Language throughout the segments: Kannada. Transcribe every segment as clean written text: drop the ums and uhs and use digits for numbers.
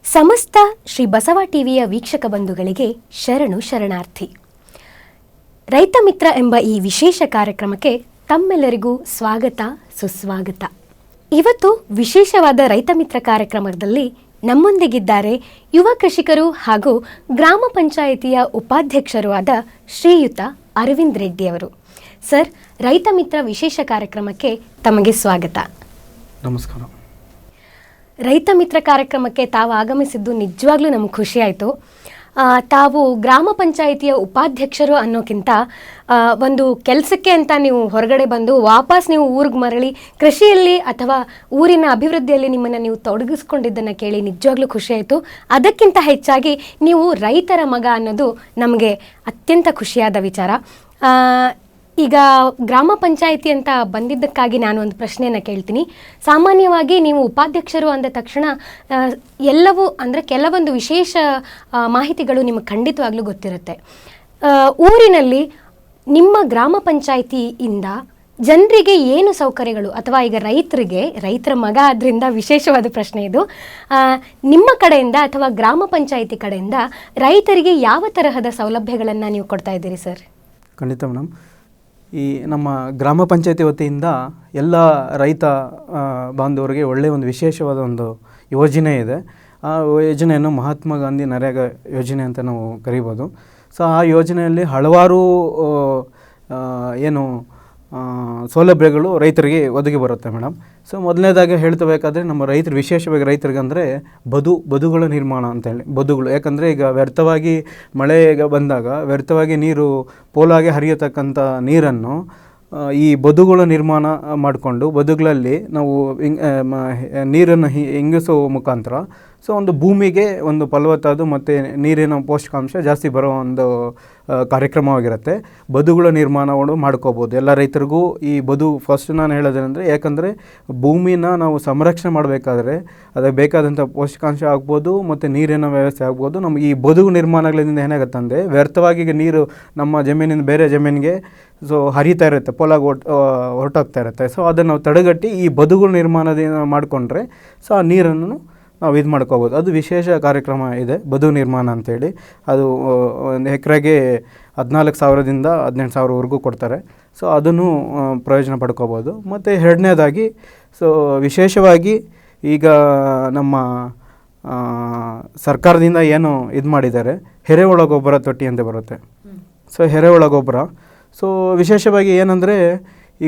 ಸಮಸ್ತ ಶ್ರೀ ಬಸವ ಟಿವಿಯ ವೀಕ್ಷಕ ಬಂಧುಗಳಿಗೆ ಶರಣು ಶರಣಾರ್ಥಿ. ರೈತ ಮಿತ್ರ ಎಂಬ ಈ ವಿಶೇಷ ಕಾರ್ಯಕ್ರಮಕ್ಕೆ ತಮ್ಮೆಲ್ಲರಿಗೂ ಸ್ವಾಗತ ಸುಸ್ವಾಗತ. ಇವತ್ತು ವಿಶೇಷವಾದ ರೈತ ಮಿತ್ರ ಕಾರ್ಯಕ್ರಮದಲ್ಲಿ ನಮ್ಮೊಂದಿಗಿದ್ದಾರೆ ಯುವ ಕೃಷಿಕರು ಹಾಗೂ ಗ್ರಾಮ ಪಂಚಾಯಿತಿಯ ಉಪಾಧ್ಯಕ್ಷರೂ ಆದ ಶ್ರೀಯುತ ಅರವಿಂದ್ ರೆಡ್ಡಿ ಅವರು. ಸರ್, ರೈತ ಮಿತ್ರ ವಿಶೇಷ ಕಾರ್ಯಕ್ರಮಕ್ಕೆ ತಮಗೆ ಸ್ವಾಗತ. ನಮಸ್ಕಾರ. ರೈತ ಮಿತ್ರ ಕಾರ್ಯಕ್ರಮಕ್ಕೆ ತಾವು ಆಗಮಿಸಿದ್ದು ನಿಜವಾಗ್ಲೂ ನಮಗೆ ಖುಷಿ ಆಯಿತು. ತಾವು ಗ್ರಾಮ ಪಂಚಾಯಿತಿಯ ಉಪಾಧ್ಯಕ್ಷರು ಅನ್ನೋಕ್ಕಿಂತ ಒಂದು ಕೆಲಸಕ್ಕೆ ಅಂತ ನೀವು ಹೊರಗಡೆ ಬಂದು ವಾಪಸ್ ನೀವು ಊರಿಗೆ ಮರಳಿ ಕೃಷಿಯಲ್ಲಿ ಅಥವಾ ಊರಿನ ಅಭಿವೃದ್ಧಿಯಲ್ಲಿ ನಿಮ್ಮನ್ನು ನೀವು ತೊಡಗಿಸ್ಕೊಂಡಿದ್ದನ್ನು ಕೇಳಿ ನಿಜವಾಗ್ಲೂ ಖುಷಿ ಆಯಿತು. ಅದಕ್ಕಿಂತ ಹೆಚ್ಚಾಗಿ ನೀವು ರೈತರ ಮಗ ಅನ್ನೋದು ನಮಗೆ ಅತ್ಯಂತ ಖುಷಿಯಾದ ವಿಚಾರ. ಈಗ ಗ್ರಾಮ ಪಂಚಾಯಿತಿ ಅಂತ ಬಂದಿದ್ದಕ್ಕಾಗಿ ನಾನು ಒಂದು ಪ್ರಶ್ನೆಯನ್ನು ಕೇಳ್ತೀನಿ. ಸಾಮಾನ್ಯವಾಗಿ ನೀವು ಉಪಾಧ್ಯಕ್ಷರು ಅಂದ ತಕ್ಷಣ ಎಲ್ಲವೂ ಅಂದರೆ ಕೆಲವೊಂದು ವಿಶೇಷ ಮಾಹಿತಿಗಳು ನಿಮಗೆ ಖಂಡಿತವಾಗ್ಲೂ ಗೊತ್ತಿರುತ್ತೆ. ಊರಿನಲ್ಲಿ ನಿಮ್ಮ ಗ್ರಾಮ ಪಂಚಾಯಿತಿಯಿಂದ ಜನರಿಗೆ ಏನು ಸೌಕರ್ಯಗಳು, ಅಥವಾ ಈಗ ರೈತರ ಮಗ ಆದ್ದರಿಂದ ವಿಶೇಷವಾದ ಪ್ರಶ್ನೆ ಇದು, ನಿಮ್ಮ ಕಡೆಯಿಂದ ಅಥವಾ ಗ್ರಾಮ ಪಂಚಾಯಿತಿ ಕಡೆಯಿಂದ ರೈತರಿಗೆ ಯಾವ ತರಹದ ಸೌಲಭ್ಯಗಳನ್ನು ನೀವು ಕೊಡ್ತಾ ಇದ್ದೀರಿ ಸರ್? ಖಂಡಿತ ಮೇಡಮ್. ಈ ನಮ್ಮ ಗ್ರಾಮ ಪಂಚಾಯತಿ ವತಿಯಿಂದ ಎಲ್ಲ ರೈತ ಬಾಂಧವರಿಗೆ ಒಳ್ಳೆಯ ಒಂದು ವಿಶೇಷವಾದ ಒಂದು ಯೋಜನೆ ಇದೆ. ಆ ಯೋಜನೆಯನ್ನು ಮಹಾತ್ಮ ಗಾಂಧಿ ನರೇಗಾ ಯೋಜನೆ ಅಂತ ನಾವು ಕರಿಬೋದು. ಸೊ ಆ ಯೋಜನೆಯಲ್ಲಿ ಹಲವಾರು ಸೌಲಭ್ಯಗಳು ರೈತರಿಗೆ ಒದಗಿ ಬರುತ್ತೆ ಮೇಡಮ್. ಸೊ ಮೊದಲನೇದಾಗಿ ಹೇಳ್ತಬೇಕಾದ್ರೆ ನಮ್ಮ ರೈತರು, ವಿಶೇಷವಾಗಿ ರೈತರಿಗೆ ಅಂದರೆ ಬದುಗಳ ನಿರ್ಮಾಣ ಅಂತೇಳಿ. ಬದುಗಳು ಯಾಕಂದರೆ ಈಗ ವ್ಯರ್ಥವಾಗಿ ಮಳೆ ಬಂದಾಗ ವ್ಯರ್ಥವಾಗಿ ನೀರು ಪೋಲಾಗಿ ಹರಿಯತಕ್ಕಂಥ ನೀರನ್ನು ಈ ಬದುಗಳ ನಿರ್ಮಾಣ ಮಾಡಿಕೊಂಡು ಬದುಗಳಲ್ಲಿ ನಾವು ನೀರನ್ನು ಇಂಗಿಸುವ ಮುಖಾಂತರ ಸೊ ಒಂದು ಭೂಮಿಗೆ ಒಂದು ಫಲವತ್ತಾದ ಮತ್ತು ನೀರಿನ ಪೋಷಕಾಂಶ ಜಾಸ್ತಿ ಬರೋ ಒಂದು ಕಾರ್ಯಕ್ರಮವಾಗಿರುತ್ತೆ. ಬದುಗಳ ನಿರ್ಮಾಣವನ್ನು ಮಾಡ್ಕೋಬೋದು ಎಲ್ಲ ರೈತರಿಗೂ. ಈ ಫಸ್ಟ್ ನಾನು ಹೇಳೋದೇನೆಂದರೆ, ಯಾಕಂದರೆ ಭೂಮಿನ ನಾವು ಸಂರಕ್ಷಣೆ ಮಾಡಬೇಕಾದ್ರೆ ಅದಕ್ಕೆ ಬೇಕಾದಂಥ ಪೋಷಕಾಂಶ ಆಗ್ಬೋದು ಮತ್ತು ನೀರಿನ ವ್ಯವಸ್ಥೆ ಆಗ್ಬೋದು. ನಮಗೆ ಈ ಬದುಕು ನಿರ್ಮಾಣಗಳಿಂದ ಏನಾಗುತ್ತೆ ಅಂದರೆ, ವ್ಯರ್ಥವಾಗಿ ನೀರು ನಮ್ಮ ಜಮೀನಿಂದ ಬೇರೆ ಜಮೀನಿಗೆ ಸೊ ಹರಿತಾ ಇರುತ್ತೆ, ಪೋಲಾಗಿ ಹೊರಟೋಗ್ತಾ ಇರುತ್ತೆ. ಸೊ ಅದನ್ನು ನಾವು ತಡೆಗಟ್ಟಿ ಈ ಬದುಕು ನಿರ್ಮಾಣದಿಂದ ಮಾಡಿಕೊಂಡ್ರೆ ಸೊ ಆ ನೀರನ್ನು ನಾವು ಇದು ಮಾಡ್ಕೋಬೋದು. ಅದು ವಿಶೇಷ ಕಾರ್ಯಕ್ರಮ ಇದೆ, ಬದುಕು ನಿರ್ಮಾಣ ಅಂತೇಳಿ. ಅದು ಒಂದು ಎಕರೆಗೆ 14,000ದಿಂದ 18,000ವರೆಗೂ ಕೊಡ್ತಾರೆ. ಸೊ ಅದನ್ನು ಪ್ರಯೋಜನ ಪಡ್ಕೋಬೋದು. ಮತ್ತು ಎರಡನೇದಾಗಿ ಸೊ ವಿಶೇಷವಾಗಿ ಈಗ ನಮ್ಮ ಸರ್ಕಾರದಿಂದ ಏನು ಇದು ಮಾಡಿದ್ದಾರೆ, ಎರೆಹುಳ ಗೊಬ್ಬರ ತೊಟ್ಟಿ ಅಂತ ಬರುತ್ತೆ. ಸೊ ಎರೆಹುಳ ಗೊಬ್ಬರ ಸೊ ವಿಶೇಷವಾಗಿ ಏನಂದರೆ,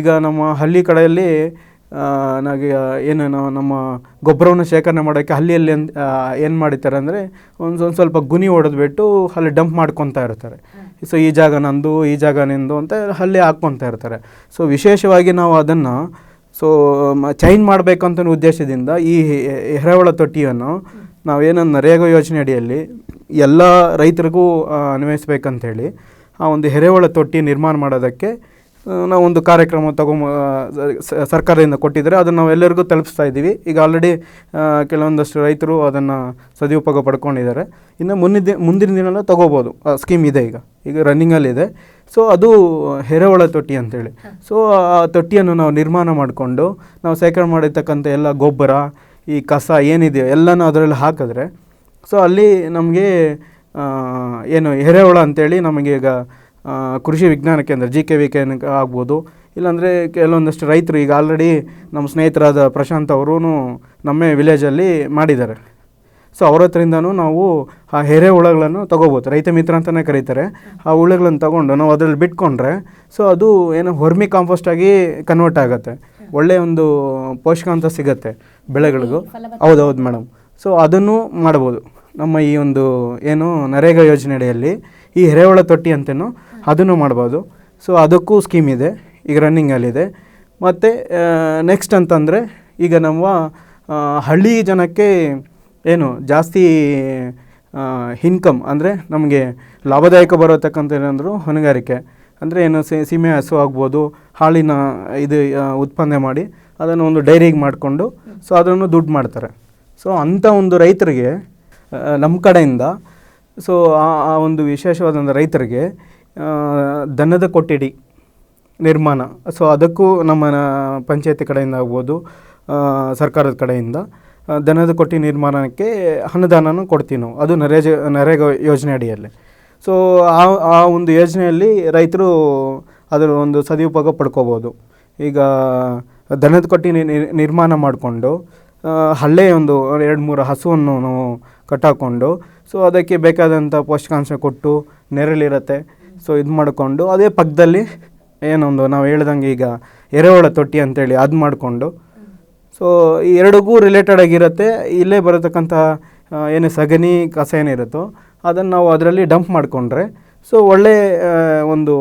ಈಗ ನಮ್ಮ ಹಳ್ಳಿ ಕಡೆಯಲ್ಲಿ ನಮ್ಮ ಗೊಬ್ಬರವನ್ನು ಶೇಖರಣೆ ಮಾಡೋಕ್ಕೆ ಹಳ್ಳಿಯಲ್ಲಿ ಏನು ಮಾಡಿರ್ತಾರೆ ಅಂದರೆ, ಒಂದು ಸ್ವಲ್ಪ ಗುಣಿ ಹೊಡೆದ್ಬಿಟ್ಟು ಅಲ್ಲಿ ಡಂಪ್ ಮಾಡ್ಕೊತಾ ಇರ್ತಾರೆ. ಸೊ ಈ ಜಾಗ ನಂದು, ಈ ಜಾಗ ನಿಂದು ಅಂತ ಅಲ್ಲಿ ಹಾಕ್ಕೊತಾ ಇರ್ತಾರೆ. ಸೊ ವಿಶೇಷವಾಗಿ ನಾವು ಅದನ್ನು ಚೈನ್ ಮಾಡಬೇಕಂತ ಉದ್ದೇಶದಿಂದ ಈ ಎರೆಹುಳ ತೊಟ್ಟಿಯನ್ನು ನಾವೇನನ್ನು ನರೇಗಾ ಯೋಜನೆ ಅಡಿಯಲ್ಲಿ ಎಲ್ಲ ರೈತರಿಗೂ ಅನ್ವಯಿಸ್ಬೇಕಂತೇಳಿ ಆ ಒಂದು ಎರೆಹುಳ ತೊಟ್ಟಿ ನಿರ್ಮಾಣ ಮಾಡೋದಕ್ಕೆ ನಾವು ಒಂದು ಕಾರ್ಯಕ್ರಮ ಸರ್ಕಾರದಿಂದ ಕೊಟ್ಟಿದ್ದಾರೆ. ಅದನ್ನು ನಾವು ಎಲ್ಲರಿಗೂ ತಲುಪಿಸ್ತಾ ಇದ್ದೀವಿ. ಈಗ ಆಲ್ರೆಡಿ ಕೆಲವೊಂದಷ್ಟು ರೈತರು ಅದನ್ನು ಸದುಪಯೋಗ ಪಡ್ಕೊಂಡಿದ್ದಾರೆ. ಇನ್ನು ಮುಂದಿನ ದಿನ ತೊಗೋಬೋದು. ಸ್ಕೀಮ್ ಇದೆ, ಈಗ ರನ್ನಿಂಗಲ್ಲಿದೆ. ಸೊ ಅದು ಎರೆಹುಳ ತೊಟ್ಟಿ ಅಂತೇಳಿ. ಸೊ ಆ ತೊಟ್ಟಿಯನ್ನು ನಾವು ನಿರ್ಮಾಣ ಮಾಡಿಕೊಂಡು ನಾವು ಶೇಖರಣೆ ಮಾಡಿರ್ತಕ್ಕಂಥ ಎಲ್ಲ ಗೊಬ್ಬರ, ಈ ಕಸ ಏನಿದೆಯೋ ಎಲ್ಲನೂ ಅದರಲ್ಲಿ ಹಾಕಿದ್ರೆ ಸೊ ಅಲ್ಲಿ ನಮಗೆ ಎರೆಹುಳ ಅಂತೇಳಿ ನಮಗೆ ಈಗ ಕೃಷಿ ವಿಜ್ಞಾನ ಕೇಂದ್ರ GKVK ಆಗ್ಬೋದು. ಇಲ್ಲಾಂದರೆ ಕೆಲವೊಂದಷ್ಟು ರೈತರು ಈಗ ಆಲ್ರೆಡಿ ನಮ್ಮ ಸ್ನೇಹಿತರಾದ ಪ್ರಶಾಂತ್ ಅವರೂ ನಮ್ಮ ವಿಲೇಜಲ್ಲಿ ಮಾಡಿದ್ದಾರೆ. ಸೊ ಅವ್ರ ಹತ್ರದಿಂದನೂ ನಾವು ಆ ಎರೆಹುಳಗಳನ್ನು ತೊಗೋಬೋದು. ರೈತ ಮಿತ್ರ ಅಂತಲೇ ಕರೀತಾರೆ. ಆ ಹುಳುಗಳನ್ನು ತೊಗೊಂಡು ನಾವು ಅದರಲ್ಲಿ ಬಿಟ್ಕೊಂಡ್ರೆ ಸೊ ಅದು ವರ್ಮಿ ಕಾಂಪೋಸ್ಟ್ ಆಗಿ ಕನ್ವರ್ಟ್ ಆಗುತ್ತೆ. ಒಳ್ಳೆಯ ಒಂದು ಪೋಷಕಾಂಶ ಸಿಗುತ್ತೆ ಬೆಳೆಗಳಿಗೂ. ಹೌದೌದು ಮೇಡಮ್. ಸೊ ಅದನ್ನು ಮಾಡ್ಬೋದು. ನಮ್ಮ ಈ ಒಂದು ನರೇಗಾ ಯೋಜನೆ ಅಡಿಯಲ್ಲಿ ಈ ಎರೆಹುಳ ತೊಟ್ಟಿ ಅಂತೇನೋ ಅದನ್ನು ಮಾಡ್ಬೋದು. ಸೊ ಅದಕ್ಕೂ ಸ್ಕೀಮ್ ಇದೆ, ಈಗ ರನ್ನಿಂಗಲ್ಲಿದೆ. ಮತ್ತು ನೆಕ್ಸ್ಟ್ ಅಂತಂದರೆ, ಈಗ ನಮ್ಮ ಹಳ್ಳಿ ಜನಕ್ಕೆ ಜಾಸ್ತಿ ಇನ್ಕಮ್ ಅಂದರೆ ನಮಗೆ ಲಾಭದಾಯಕ ಬರತಕ್ಕಂಥ ಏನಂದ್ರು ಹೊಣೆಗಾರಿಕೆ ಅಂದರೆ ಸೀಮೆ ಹಸು ಆಗ್ಬೋದು, ಹಾಲಿನ ಉತ್ಪನ್ನ ಮಾಡಿ ಅದನ್ನು ಒಂದು ಡೈರಿಗೆ ಮಾಡಿಕೊಂಡು ಸೊ ಅದನ್ನು ದುಡ್ಡು ಮಾಡ್ತಾರೆ. ಸೊ ಅಂಥ ಒಂದು ರೈತರಿಗೆ ನಮ್ಮ ಕಡೆಯಿಂದ ಸೊ ಆ ಒಂದು ವಿಶೇಷವಾದ ರೈತರಿಗೆ ದನದ ಕೊಠಡಿ ನಿರ್ಮಾಣ, ಸೊ ಅದಕ್ಕೂ ನಮ್ಮ ಪಂಚಾಯತಿ ಕಡೆಯಿಂದ ಆಗ್ಬೋದು, ಸರ್ಕಾರದ ಕಡೆಯಿಂದ ದನದ ಕೊಟ್ಟಿ ನಿರ್ಮಾಣಕ್ಕೆ ಅನುದಾನನೂ ಕೊಡ್ತೀವಿ ನಾವು, ಅದು ನರೇಗಾ ಯೋಜನೆ ಅಡಿಯಲ್ಲಿ. ಸೊ ಆ ಒಂದು ಯೋಜನೆಯಲ್ಲಿ ರೈತರು ಅದರ ಒಂದು ಸದುಪಯೋಗ ಪಡ್ಕೋಬೋದು. ಈಗ ದನದ ಕೊಟ್ಟಿ ನಿರ್ಮಾಣ ಮಾಡಿಕೊಂಡು ಅಲ್ಲೇ ಒಂದು 2-3 ಹಸುವನ್ನು ನಾವು ಕಟ್ಟಾಕೊಂಡು, ಸೊ ಅದಕ್ಕೆ ಬೇಕಾದಂಥ ಪೌಷ್ಟಿಕಾಂಶ ಕೊಟ್ಟು ನೆರಳಿರುತ್ತೆ. ಸೊ ಇದು ಮಾಡಿಕೊಂಡು ಅದೇ ಪಕ್ಕದಲ್ಲಿ ಏನೊಂದು ನಾವು ಹೇಳ್ದಂಗೆ ಈಗ ಎರೆಹುಳ ತೊಟ್ಟಿ ಅಂತೇಳಿ ಅದು ಮಾಡಿಕೊಂಡು, ಸೊ ಈ ಎರಡಿಗೂ ರಿಲೇಟೆಡ್ ಆಗಿರುತ್ತೆ. ಇಲ್ಲೇ ಬರತಕ್ಕಂಥ ಏನು ಸಗಣಿ ಕಸ ಏನಿರುತ್ತೋ ಅದನ್ನು ನಾವು ಅದರಲ್ಲಿ ಡಂಪ್ ಮಾಡಿಕೊಂಡ್ರೆ ಸೊ ಒಳ್ಳೆ ಒಂದು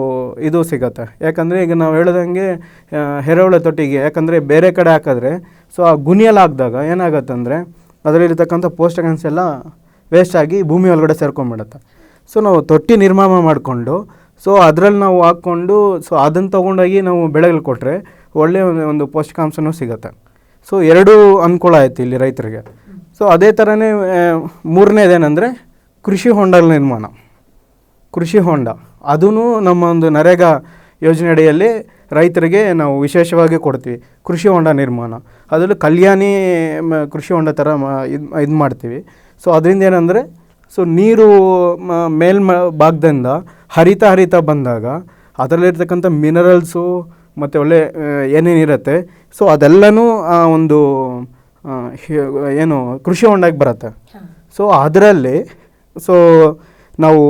ಇದು ಸಿಗುತ್ತೆ. ಯಾಕಂದರೆ ಈಗ ನಾವು ಹೇಳ್ದಂಗೆ ಎರೆಹುಳ ತೊಟ್ಟಿಗೆ ಯಾಕಂದರೆ ಬೇರೆ ಕಡೆ ಹಾಕಿದ್ರೆ ಸೊ ಆ ಗುಣಿಯಲ್ಲಿ ಹಾಕಿದಾಗ ಏನಾಗುತ್ತಂದರೆ ಅದರಲ್ಲಿರ್ತಕ್ಕಂಥ ಪೌಷ್ಟಿಕಾಂಶ ಎಲ್ಲ ವೇಸ್ಟ್ ಆಗಿ ಭೂಮಿ ಒಳಗಡೆ ಸೇರ್ಕೊಂಡ್ಬಿಡುತ್ತೆ. ಸೊ ನಾವು ತೊಟ್ಟಿ ನಿರ್ಮಾಣ ಮಾಡಿಕೊಂಡು ಸೊ ಅದರಲ್ಲಿ ನಾವು ಹಾಕ್ಕೊಂಡು ಸೊ ಅದನ್ನು ತೊಗೊಂಡೋಗಿ ನಾವು ಬೆಳೆಗಳು ಕೊಟ್ಟರೆ ಒಳ್ಳೆಯ ಒಂದು ಪೌಷ್ಟಿಕಾಂಶನೂ ಸಿಗುತ್ತೆ. ಸೊ ಎರಡೂ ಅನುಕೂಲ ಆಯಿತು ಇಲ್ಲಿ ರೈತರಿಗೆ. ಸೊ ಅದೇ ಥರನೇ ಮೂರನೇದೇನೆಂದರೆ ಕೃಷಿ ಹೊಂಡಗಳ ನಿರ್ಮಾಣ. ಕೃಷಿ ಹೊಂಡ ಅದೂ ನಮ್ಮ ಒಂದು ನರೇಗಾ ಯೋಜನೆ ಅಡಿಯಲ್ಲಿ ರೈತರಿಗೆ ನಾವು ವಿಶೇಷವಾಗಿ ಕೊಡ್ತೀವಿ. ಕೃಷಿ ಹೊಂಡ ನಿರ್ಮಾಣ ಅದರಲ್ಲೂ ಕಲ್ಯಾಣಿ ಕೃಷಿ ಹೊಂಡ ಥರ ಇದು ಮಾಡ್ತೀವಿ. ಸೊ ಅದರಿಂದ ಏನಂದರೆ ಸೊ ನೀರು ಭಾಗದಿಂದ ಹರಿತಾ ಬಂದಾಗ ಅದರಲ್ಲಿರ್ತಕ್ಕಂಥ ಮಿನರಲ್ಸು ಮತ್ತು ಒಳ್ಳೆ ಏನೇನಿರುತ್ತೆ ಸೊ ಅದೆಲ್ಲನೂ ಒಂದು ಏನು ಕೃಷಿ ಹೊಂಡಕ್ಕೆ ಬರುತ್ತೆ. ಸೊ ಅದರಲ್ಲಿ ಸೊ ನಾವು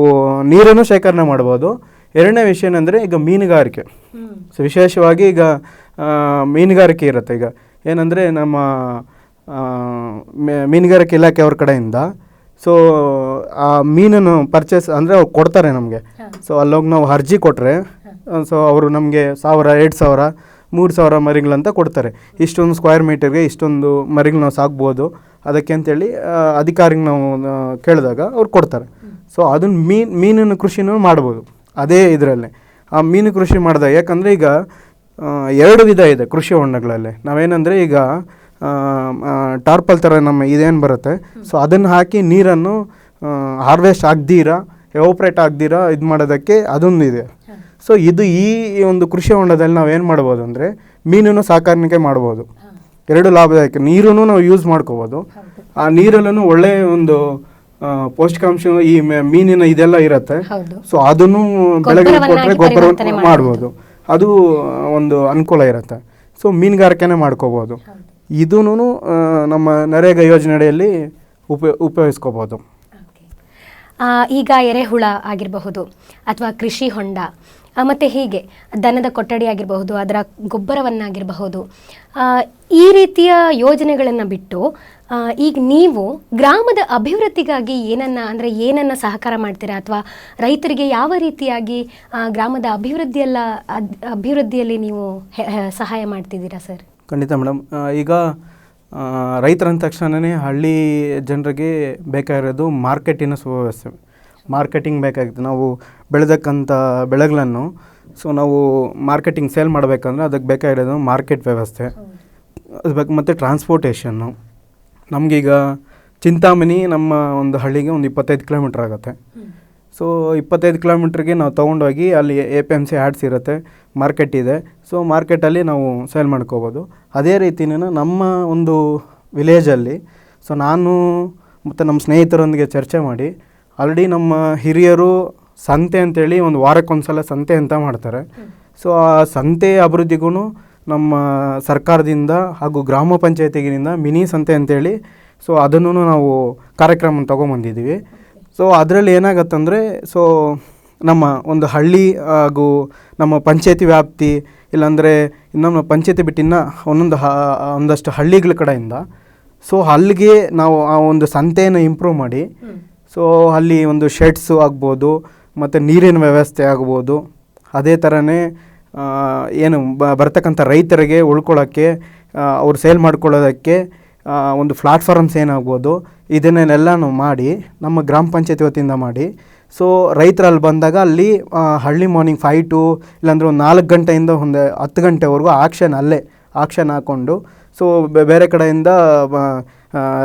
ನೀರನ್ನು ಶೇಖರಣೆ ಮಾಡ್ಬೋದು. ಎರಡನೇ ವಿಷಯ ಏನಂದರೆ ಈಗ ಮೀನುಗಾರಿಕೆ. ಸೊ ವಿಶೇಷವಾಗಿ ಈಗ ಮೀನುಗಾರಿಕೆ ಇರುತ್ತೆ. ಈಗ ಏನಂದರೆ ನಮ್ಮ ಮೀನುಗಾರಿಕೆ ಇಲಾಖೆ ಅವ್ರ ಕಡೆಯಿಂದ ಸೊ ಆ ಮೀನನ್ನು ಪರ್ಚೇಸ್ ಅಂದರೆ ಅವ್ರು ಕೊಡ್ತಾರೆ ನಮಗೆ. ಸೊ ಅಲ್ಲೋಗಿ ನಾವು ಅರ್ಜಿ ಕೊಟ್ಟರೆ ಸೊ ಅವರು ನಮಗೆ 1000, 2000, 3000 ಮರಿಗಳಂತ ಕೊಡ್ತಾರೆ. ಇಷ್ಟೊಂದು ಸ್ಕ್ವೇರ್ ಮೀಟರ್ಗೆ ಇಷ್ಟೊಂದು ಮರಿಗಳು ನಾವು ಸಾಕ್ಬೋದು ಅದಕ್ಕೆ ಅಂತೇಳಿ ಅಧಿಕಾರಿಗೆ ನಾವು ಕೇಳಿದಾಗ ಅವ್ರು ಕೊಡ್ತಾರೆ. ಸೊ ಅದನ್ನು ಮೀನಿನ ಕೃಷಿನೂ ಮಾಡ್ಬೋದು ಅದೇ ಇದರಲ್ಲಿ. ಆ ಮೀನು ಕೃಷಿ ಮಾಡಿದಾಗ ಯಾಕಂದರೆ ಈಗ 2 ವಿಧ ಇದೆ ಕೃಷಿ ಹೊಂಡಗಳಲ್ಲಿ. ನಾವೇನಂದರೆ ಈಗ ಟಾರ್ಪಲ್ ಥರ ನಮ್ಮ ಇದೇನು ಬರುತ್ತೆ ಸೊ ಅದನ್ನು ಹಾಕಿ ನೀರನ್ನು ಹಾರ್ವೆಸ್ಟ್ ಆಗದಿರಾ ಎವಾಪ್ರೇಟ್ ಆಗದಿರಾ ಇದು ಮಾಡೋದಕ್ಕೆ ಅದೊಂದು ಇದೆ. ಸೊ ಇದು ಈ ಒಂದು ಕೃಷಿ ಹೊಂಡದಲ್ಲಿ ನಾವು ಏನು ಮಾಡ್ಬೋದು ಅಂದರೆ ಮೀನನ್ನು ಸಾಕಾಣಿಕೆ ಮಾಡ್ಬೋದು. 2 ಲಾಭದಾಯಕ. ನೀರನ್ನು ನಾವು ಯೂಸ್ ಮಾಡ್ಕೋಬೋದು. ಆ ನೀರಲ್ಲೂ ಒಳ್ಳೆಯ ಒಂದು ಪೌಷ್ಟಿಕಾಂಶ ಈ ಮೀನಿನ ಇದೆಲ್ಲ ಇರುತ್ತೆ. ಸೊ ಅದನ್ನು ಬೆಳೆಗಳಿಗೆ ಕೊಟ್ಟರೆ ಗೊಬ್ಬರ ಮಾಡ್ಬೋದು. ಅದು ಒಂದು ಅನುಕೂಲ ಇರುತ್ತೆ. ಸೊ ಮೀನುಗಾರಿಕೆನೇ ಮಾಡ್ಕೋಬೋದು. ಇದೂ ನಮ್ಮ ನರೇಗಾ ಯೋಜನೆ ಅಡಿಯಲ್ಲಿ ಉಪಯೋಗಿಸ್ಕೋಬೋದು. ಈಗ ಎರೆಹುಳ ಆಗಿರಬಹುದು ಅಥವಾ ಕೃಷಿ ಹೊಂಡ ಮತ್ತು ಹೀಗೆ ದನದ ಕೊಠಡಿ ಆಗಿರಬಹುದು, ಅದರ ಗೊಬ್ಬರವನ್ನಾಗಿರಬಹುದು, ಈ ರೀತಿಯ ಯೋಜನೆಗಳನ್ನು ಬಿಟ್ಟು ಈಗ ನೀವು ಗ್ರಾಮದ ಅಭಿವೃದ್ಧಿಗಾಗಿ ಏನನ್ನ ಸಹಕಾರ ಮಾಡ್ತೀರಾ ಅಥವಾ ರೈತರಿಗೆ ಯಾವ ರೀತಿಯಾಗಿ ಗ್ರಾಮದ ಅಭಿವೃದ್ಧಿಯಲ್ಲಿ ನೀವು ಸಹಾಯ ಮಾಡ್ತಿದ್ದೀರಾ ಸರ್? ಖಂಡಿತ ಮೇಡಮ್. ಈಗ ರೈತರಂದ ತಕ್ಷಣವೇ ಹಳ್ಳಿ ಜನರಿಗೆ ಬೇಕಾಗಿರೋದು ಮಾರ್ಕೆಟಿನ ಸುವ್ಯವಸ್ಥೆ. ಮಾರ್ಕೆಟಿಂಗ್ ಬೇಕಾಗುತ್ತೆ. ನಾವು ಬೆಳೆದಕ್ಕಂಥ ಬೆಳೆಗಳನ್ನು ಸೊ ನಾವು ಮಾರ್ಕೆಟಿಂಗ್ ಸೇಲ್ ಮಾಡಬೇಕಂದ್ರೆ ಅದಕ್ಕೆ ಬೇಕಾಗಿರೋದು ಮಾರ್ಕೆಟ್ ವ್ಯವಸ್ಥೆ ಅದು ಬೇಕು. ಮತ್ತು ಟ್ರಾನ್ಸ್ಪೋರ್ಟೇಷನ್ನು. ನಮಗೀಗ ಚಿಂತಾಮಣಿ ನಮ್ಮ ಒಂದು ಹಳ್ಳಿಗೆ ಒಂದು 25 ಕಿಲೋಮೀಟ್ರ್ ಆಗುತ್ತೆ. ಸೊ 25 ಕಿಲೋಮೀಟ್ರಿಗೆ ನಾವು ತೊಗೊಂಡೋಗಿ ಅಲ್ಲಿ APMC ಆ್ಯಡ್ಸ್ ಇರುತ್ತೆ, ಮಾರ್ಕೆಟ್ ಇದೆ. ಸೊ ಮಾರ್ಕೆಟಲ್ಲಿ ನಾವು ಸೇಲ್ ಮಾಡ್ಕೋಬೋದು. ಅದೇ ರೀತಿಯೇ ನಮ್ಮ ಒಂದು ವಿಲೇಜಲ್ಲಿ ಸೊ ನಾನು ಮತ್ತು ನಮ್ಮ ಸ್ನೇಹಿತರೊಂದಿಗೆ ಚರ್ಚೆ ಮಾಡಿ ಆಲ್ರೆಡಿ ನಮ್ಮ ಹಿರಿಯರು ಸಂತೆ ಅಂತೇಳಿ ಒಂದು ವಾರಕ್ಕೊಂದ್ಸಲ ಸಂತೆ ಅಂತ ಮಾಡ್ತಾರೆ. ಸೊ ಆ ಸಂತೆ ಅಭಿವೃದ್ಧಿಗೂ ನಮ್ಮ ಸರ್ಕಾರದಿಂದ ಹಾಗೂ ಗ್ರಾಮ ಪಂಚಾಯತಿಗಿನಿಂದ ಮಿನಿ ಸಂತೆ ಅಂತೇಳಿ ಸೊ ಅದನ್ನು ನಾವು ಕಾರ್ಯಕ್ರಮ ತೊಗೊಂಬಂದಿದ್ದೀವಿ. ಸೊ ಅದರಲ್ಲಿ ಏನಾಗತ್ತಂದರೆ ಸೊ ನಮ್ಮ ಒಂದು ಹಳ್ಳಿ ಹಾಗೂ ನಮ್ಮ ಪಂಚಾಯತಿ ವ್ಯಾಪ್ತಿ ಇಲ್ಲಾಂದರೆ ನಮ್ಮ ಪಂಚಾಯತಿ ಬಿಟ್ಟಿನ ಒಂದಷ್ಟು ಹಳ್ಳಿಗಳ ಕಡೆಯಿಂದ ಸೊ ಅಲ್ಲಿಗೆ ನಾವು ಆ ಒಂದು ಸಂತೆಯನ್ನು ಇಂಪ್ರೂವ್ ಮಾಡಿ ಸೊ ಅಲ್ಲಿ ಒಂದು ಶೆಡ್ಸು ಆಗ್ಬೋದು ಮತ್ತು ನೀರಿನ ವ್ಯವಸ್ಥೆ ಆಗ್ಬೋದು. ಅದೇ ಥರನೇ ಏನು ಬರ್ತಕ್ಕಂಥ ರೈತರಿಗೆ ಉಳ್ಕೊಳ್ಳೋಕ್ಕೆ ಅವ್ರು ಸೇಲ್ ಮಾಡ್ಕೊಳ್ಳೋದಕ್ಕೆ ಒಂದು ಪ್ಲಾಟ್ಫಾರ್ಮ್ಸ್ ಏನಾಗ್ಬೋದು ಇದನ್ನೆಲ್ಲ ನಾವು ಮಾಡಿ ನಮ್ಮ ಗ್ರಾಮ ಪಂಚಾಯತಿ ವತಿಯಿಂದ ಮಾಡಿ ಸೊ ರೈತರಲ್ಲಿ ಬಂದಾಗ ಅಲ್ಲಿ ಹಳ್ಳಿ ಮಾರ್ನಿಂಗ್ 5 to ಇಲ್ಲಾಂದರೆ ಒಂದು 4 ಗಂಟೆಯಿಂದ ಒಂದು 10 ಗಂಟೆವರೆಗೂ ಆಕ್ಷನ್ ಹಾಕ್ಕೊಂಡು ಸೊ ಬೇರೆ ಕಡೆಯಿಂದ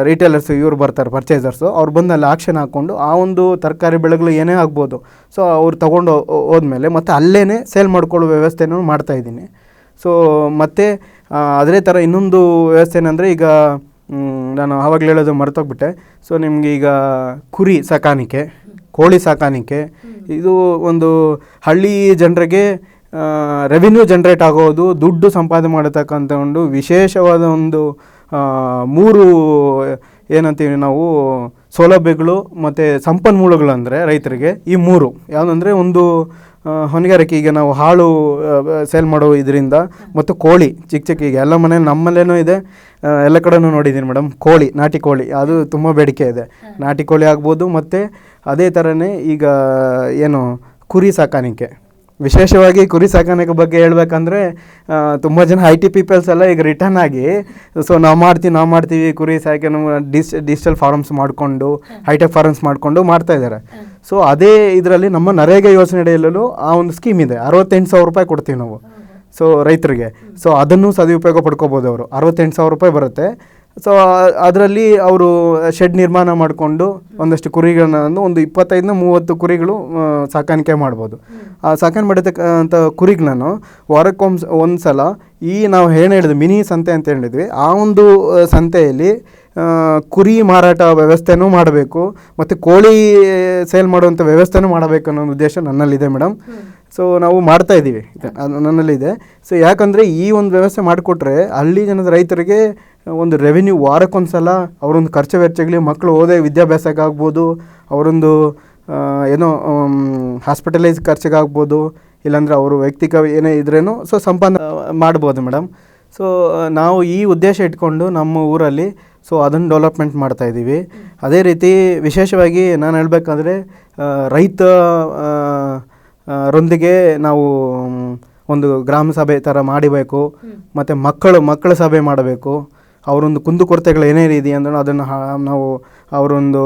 ರಿಟೇಲರ್ಸು ಇವ್ರು ಬರ್ತಾರೆ, ಪರ್ಚೇಸರ್ಸು, ಅವ್ರು ಬಂದು ಅಲ್ಲಿ ಆಕ್ಷನ್ ಹಾಕ್ಕೊಂಡು ಆ ಒಂದು ತರಕಾರಿ ಬೆಳೆಗಳು ಏನೇ ಆಗ್ಬೋದು ಸೊ ಅವ್ರು ತೊಗೊಂಡು ಹೋದ್ಮೇಲೆ ಮತ್ತು ಅಲ್ಲೇ ಸೇಲ್ ಮಾಡ್ಕೊಳ್ಳೋ ವ್ಯವಸ್ಥೆನೂ ಮಾಡ್ತಾಯಿದ್ದೀನಿ. ಸೊ ಮತ್ತು ಅದೇ ಥರ ಇನ್ನೊಂದು ವ್ಯವಸ್ಥೆ ಏನಂದರೆ ಈಗ ನಾನು ಆವಾಗಲೇ ಹೇಳೋದು ಮರ್ತೋಗ್ಬಿಟ್ಟೆ. ಸೊ ನಿಮಗೆ ಈಗ ಕುರಿ ಸಾಕಾಣಿಕೆ, ಕೋಳಿ ಸಾಕಾಣಿಕೆ, ಇದು ಒಂದು ಹಳ್ಳಿ ಜನರಿಗೆ ರೆವಿನ್ಯೂ ಜನ್ರೇಟ್ ಆಗೋದು, ದುಡ್ಡು ಸಂಪಾದನೆ ಮಾಡತಕ್ಕಂಥ ಒಂದು ವಿಶೇಷವಾದ ಒಂದು 3 ಏನಂತೀವಿ ನಾವು ಸೌಲಭ್ಯಗಳು ಮತ್ತು ಸಂಪನ್ಮೂಲಗಳು ಅಂದರೆ ರೈತರಿಗೆ ಈ 3 ಯಾವುದಂದರೆ ಒಂದು ಹೊಣೆಗಾರಿಕೆ. ಈಗ ನಾವು ಹಾಳು ಸೇಲ್ ಮಾಡೋ ಇದರಿಂದ, ಮತ್ತು ಕೋಳಿ ಚಿಕ್ಕ ಈಗ ಎಲ್ಲ ಮನೇಲಿ ನಮ್ಮಲ್ಲೇನೂ ಇದೆ, ಎಲ್ಲ ಕಡೆನೂ ನೋಡಿದ್ದೀನಿ ಮೇಡಮ್, ಕೋಳಿ, ನಾಟಿ ಕೋಳಿ ಅದು ತುಂಬ ಬೇಡಿಕೆ ಇದೆ. ನಾಟಿ ಕೋಳಿ ಆಗ್ಬೋದು. ಮತ್ತು ಅದೇ ಥರನೇ ಈಗ ಏನು ಕುರಿ ಸಾಕಾಣಿಕೆ, ವಿಶೇಷವಾಗಿ ಕುರಿ ಸಾಕಾಣಿಕೆ ಬಗ್ಗೆ ಹೇಳ್ಬೇಕಂದ್ರೆ ತುಂಬ ಜನ IT ಪೀಪಲ್ಸ್ ಎಲ್ಲ ಈಗ ರಿಟರ್ನ್ ಆಗಿ, ಸೊ ನಾವು ಮಾಡ್ತೀವಿ ಕುರಿ ಸಾಕಿ, ನಮ್ಮ ಡಿಜಿಟಲ್ ಫಾರ್ಮ್ಸ್ ಮಾಡಿಕೊಂಡು, ಹೈಟೆಕ್ ಫಾರ್ಮ್ಸ್ ಮಾಡಿಕೊಂಡು ಮಾಡ್ತಾಯಿದ್ದಾರೆ. ಸೊ ಅದೇ ಇದರಲ್ಲಿ ನಮ್ಮ ನರೇಗಾ ಯೋಜನೆ ಅಡಿಯಲ್ಲೂ ಆ ಒಂದು ಸ್ಕೀಮ್ ಇದೆ. 68,000 ರೂಪಾಯಿ ಕೊಡ್ತೀವಿ ನಾವು ಸೊ ರೈತರಿಗೆ. ಸೊ ಅದನ್ನು ಸದುಪಯೋಗ ಪಡ್ಕೋಬೋದು ಅವರು. 68,000 ರೂಪಾಯಿ ಬರುತ್ತೆ. ಸೊ ಅದರಲ್ಲಿ ಅವರು ಶೆಡ್ ನಿರ್ಮಾಣ ಮಾಡಿಕೊಂಡು ಒಂದಷ್ಟು ಕುರಿಗಳನ್ನ, ಒಂದು 25-30 ಕುರಿಗಳು ಸಾಕಾಣಿಕೆ ಮಾಡ್ಬೋದು. ಆ ಸಾಕಾಣಿಕೆ ಮಾಡಿರ್ತಕ್ಕಂಥ ಕುರಿಗಳನ್ನು ಒಂದು ಸಲ ಈ ನಾವು ಏನು ಹೇಳಿದ್ವಿ ಮಿನಿ ಸಂತೆ ಅಂತ ಹೇಳಿದ್ವಿ, ಆ ಒಂದು ಸಂತೆಯಲ್ಲಿ ಕುರಿ ಮಾರಾಟ ವ್ಯವಸ್ಥೆನೂ ಮಾಡಬೇಕು, ಮತ್ತು ಕೋಳಿ ಸೇಲ್ ಮಾಡುವಂಥ ವ್ಯವಸ್ಥೆನೂ ಮಾಡಬೇಕು ಅನ್ನೋ ಉದ್ದೇಶ ನನ್ನಲ್ಲಿದೆ ಮೇಡಮ್. ಸೊ ನಾವು ಮಾಡ್ತಾಯಿದ್ದೀವಿ, ಅದು ನನ್ನಲ್ಲಿದೆ. ಸೊ ಯಾಕಂದರೆ ಈ ಒಂದು ವ್ಯವಸ್ಥೆ ಮಾಡಿಕೊಟ್ರೆ ಹಳ್ಳಿ ಜನದ ರೈತರಿಗೆ ಒಂದು ರೆವಿನ್ಯೂ, ವಾರಕ್ಕೊಂದು ಸಲ ಅವರೊಂದು ಖರ್ಚು ವೆಚ್ಚಗಳಿಗೆ, ಮಕ್ಕಳು ಓದೇ ವಿದ್ಯಾಭ್ಯಾಸಕ್ಕಾಗ್ಬೋದು, ಅವರೊಂದು ಏನೋ ಹಾಸ್ಪಿಟಲೈಸ್ ಖರ್ಚಿಗಾಗ್ಬೋದು, ಇಲ್ಲಾಂದರೆ ಅವರು ವೈಯಕ್ತಿಕ ಏನೇ ಇದ್ರೇನು ಸೊ ಸಂಪಾದನೆ ಮಾಡ್ಬೋದು ಮೇಡಮ್. ಸೊ ನಾವು ಈ ಉದ್ದೇಶ ಇಟ್ಕೊಂಡು ನಮ್ಮ ಊರಲ್ಲಿ ಸೊ ಅದನ್ನು ಡೆವಲಪ್ಮೆಂಟ್ ಮಾಡ್ತಾಯಿದ್ದೀವಿ. ಅದೇ ರೀತಿ ವಿಶೇಷವಾಗಿ ನಾನು ಹೇಳಬೇಕಾದ್ರೆ ರೈತ ರೊಂದಿಗೆ ನಾವು ಒಂದು ಗ್ರಾಮ ಸಭೆ ಥರ ಮಾಡಬೇಕು, ಮತ್ತು ಮಕ್ಕಳ ಸಭೆ ಮಾಡಬೇಕು. ಅವರೊಂದು ಕುಂದುಕೊರತೆಗಳು ಏನೇನು ಇದೆ ಅಂದ್ರೆ ಅದನ್ನು ನಾವು ಅವರೊಂದು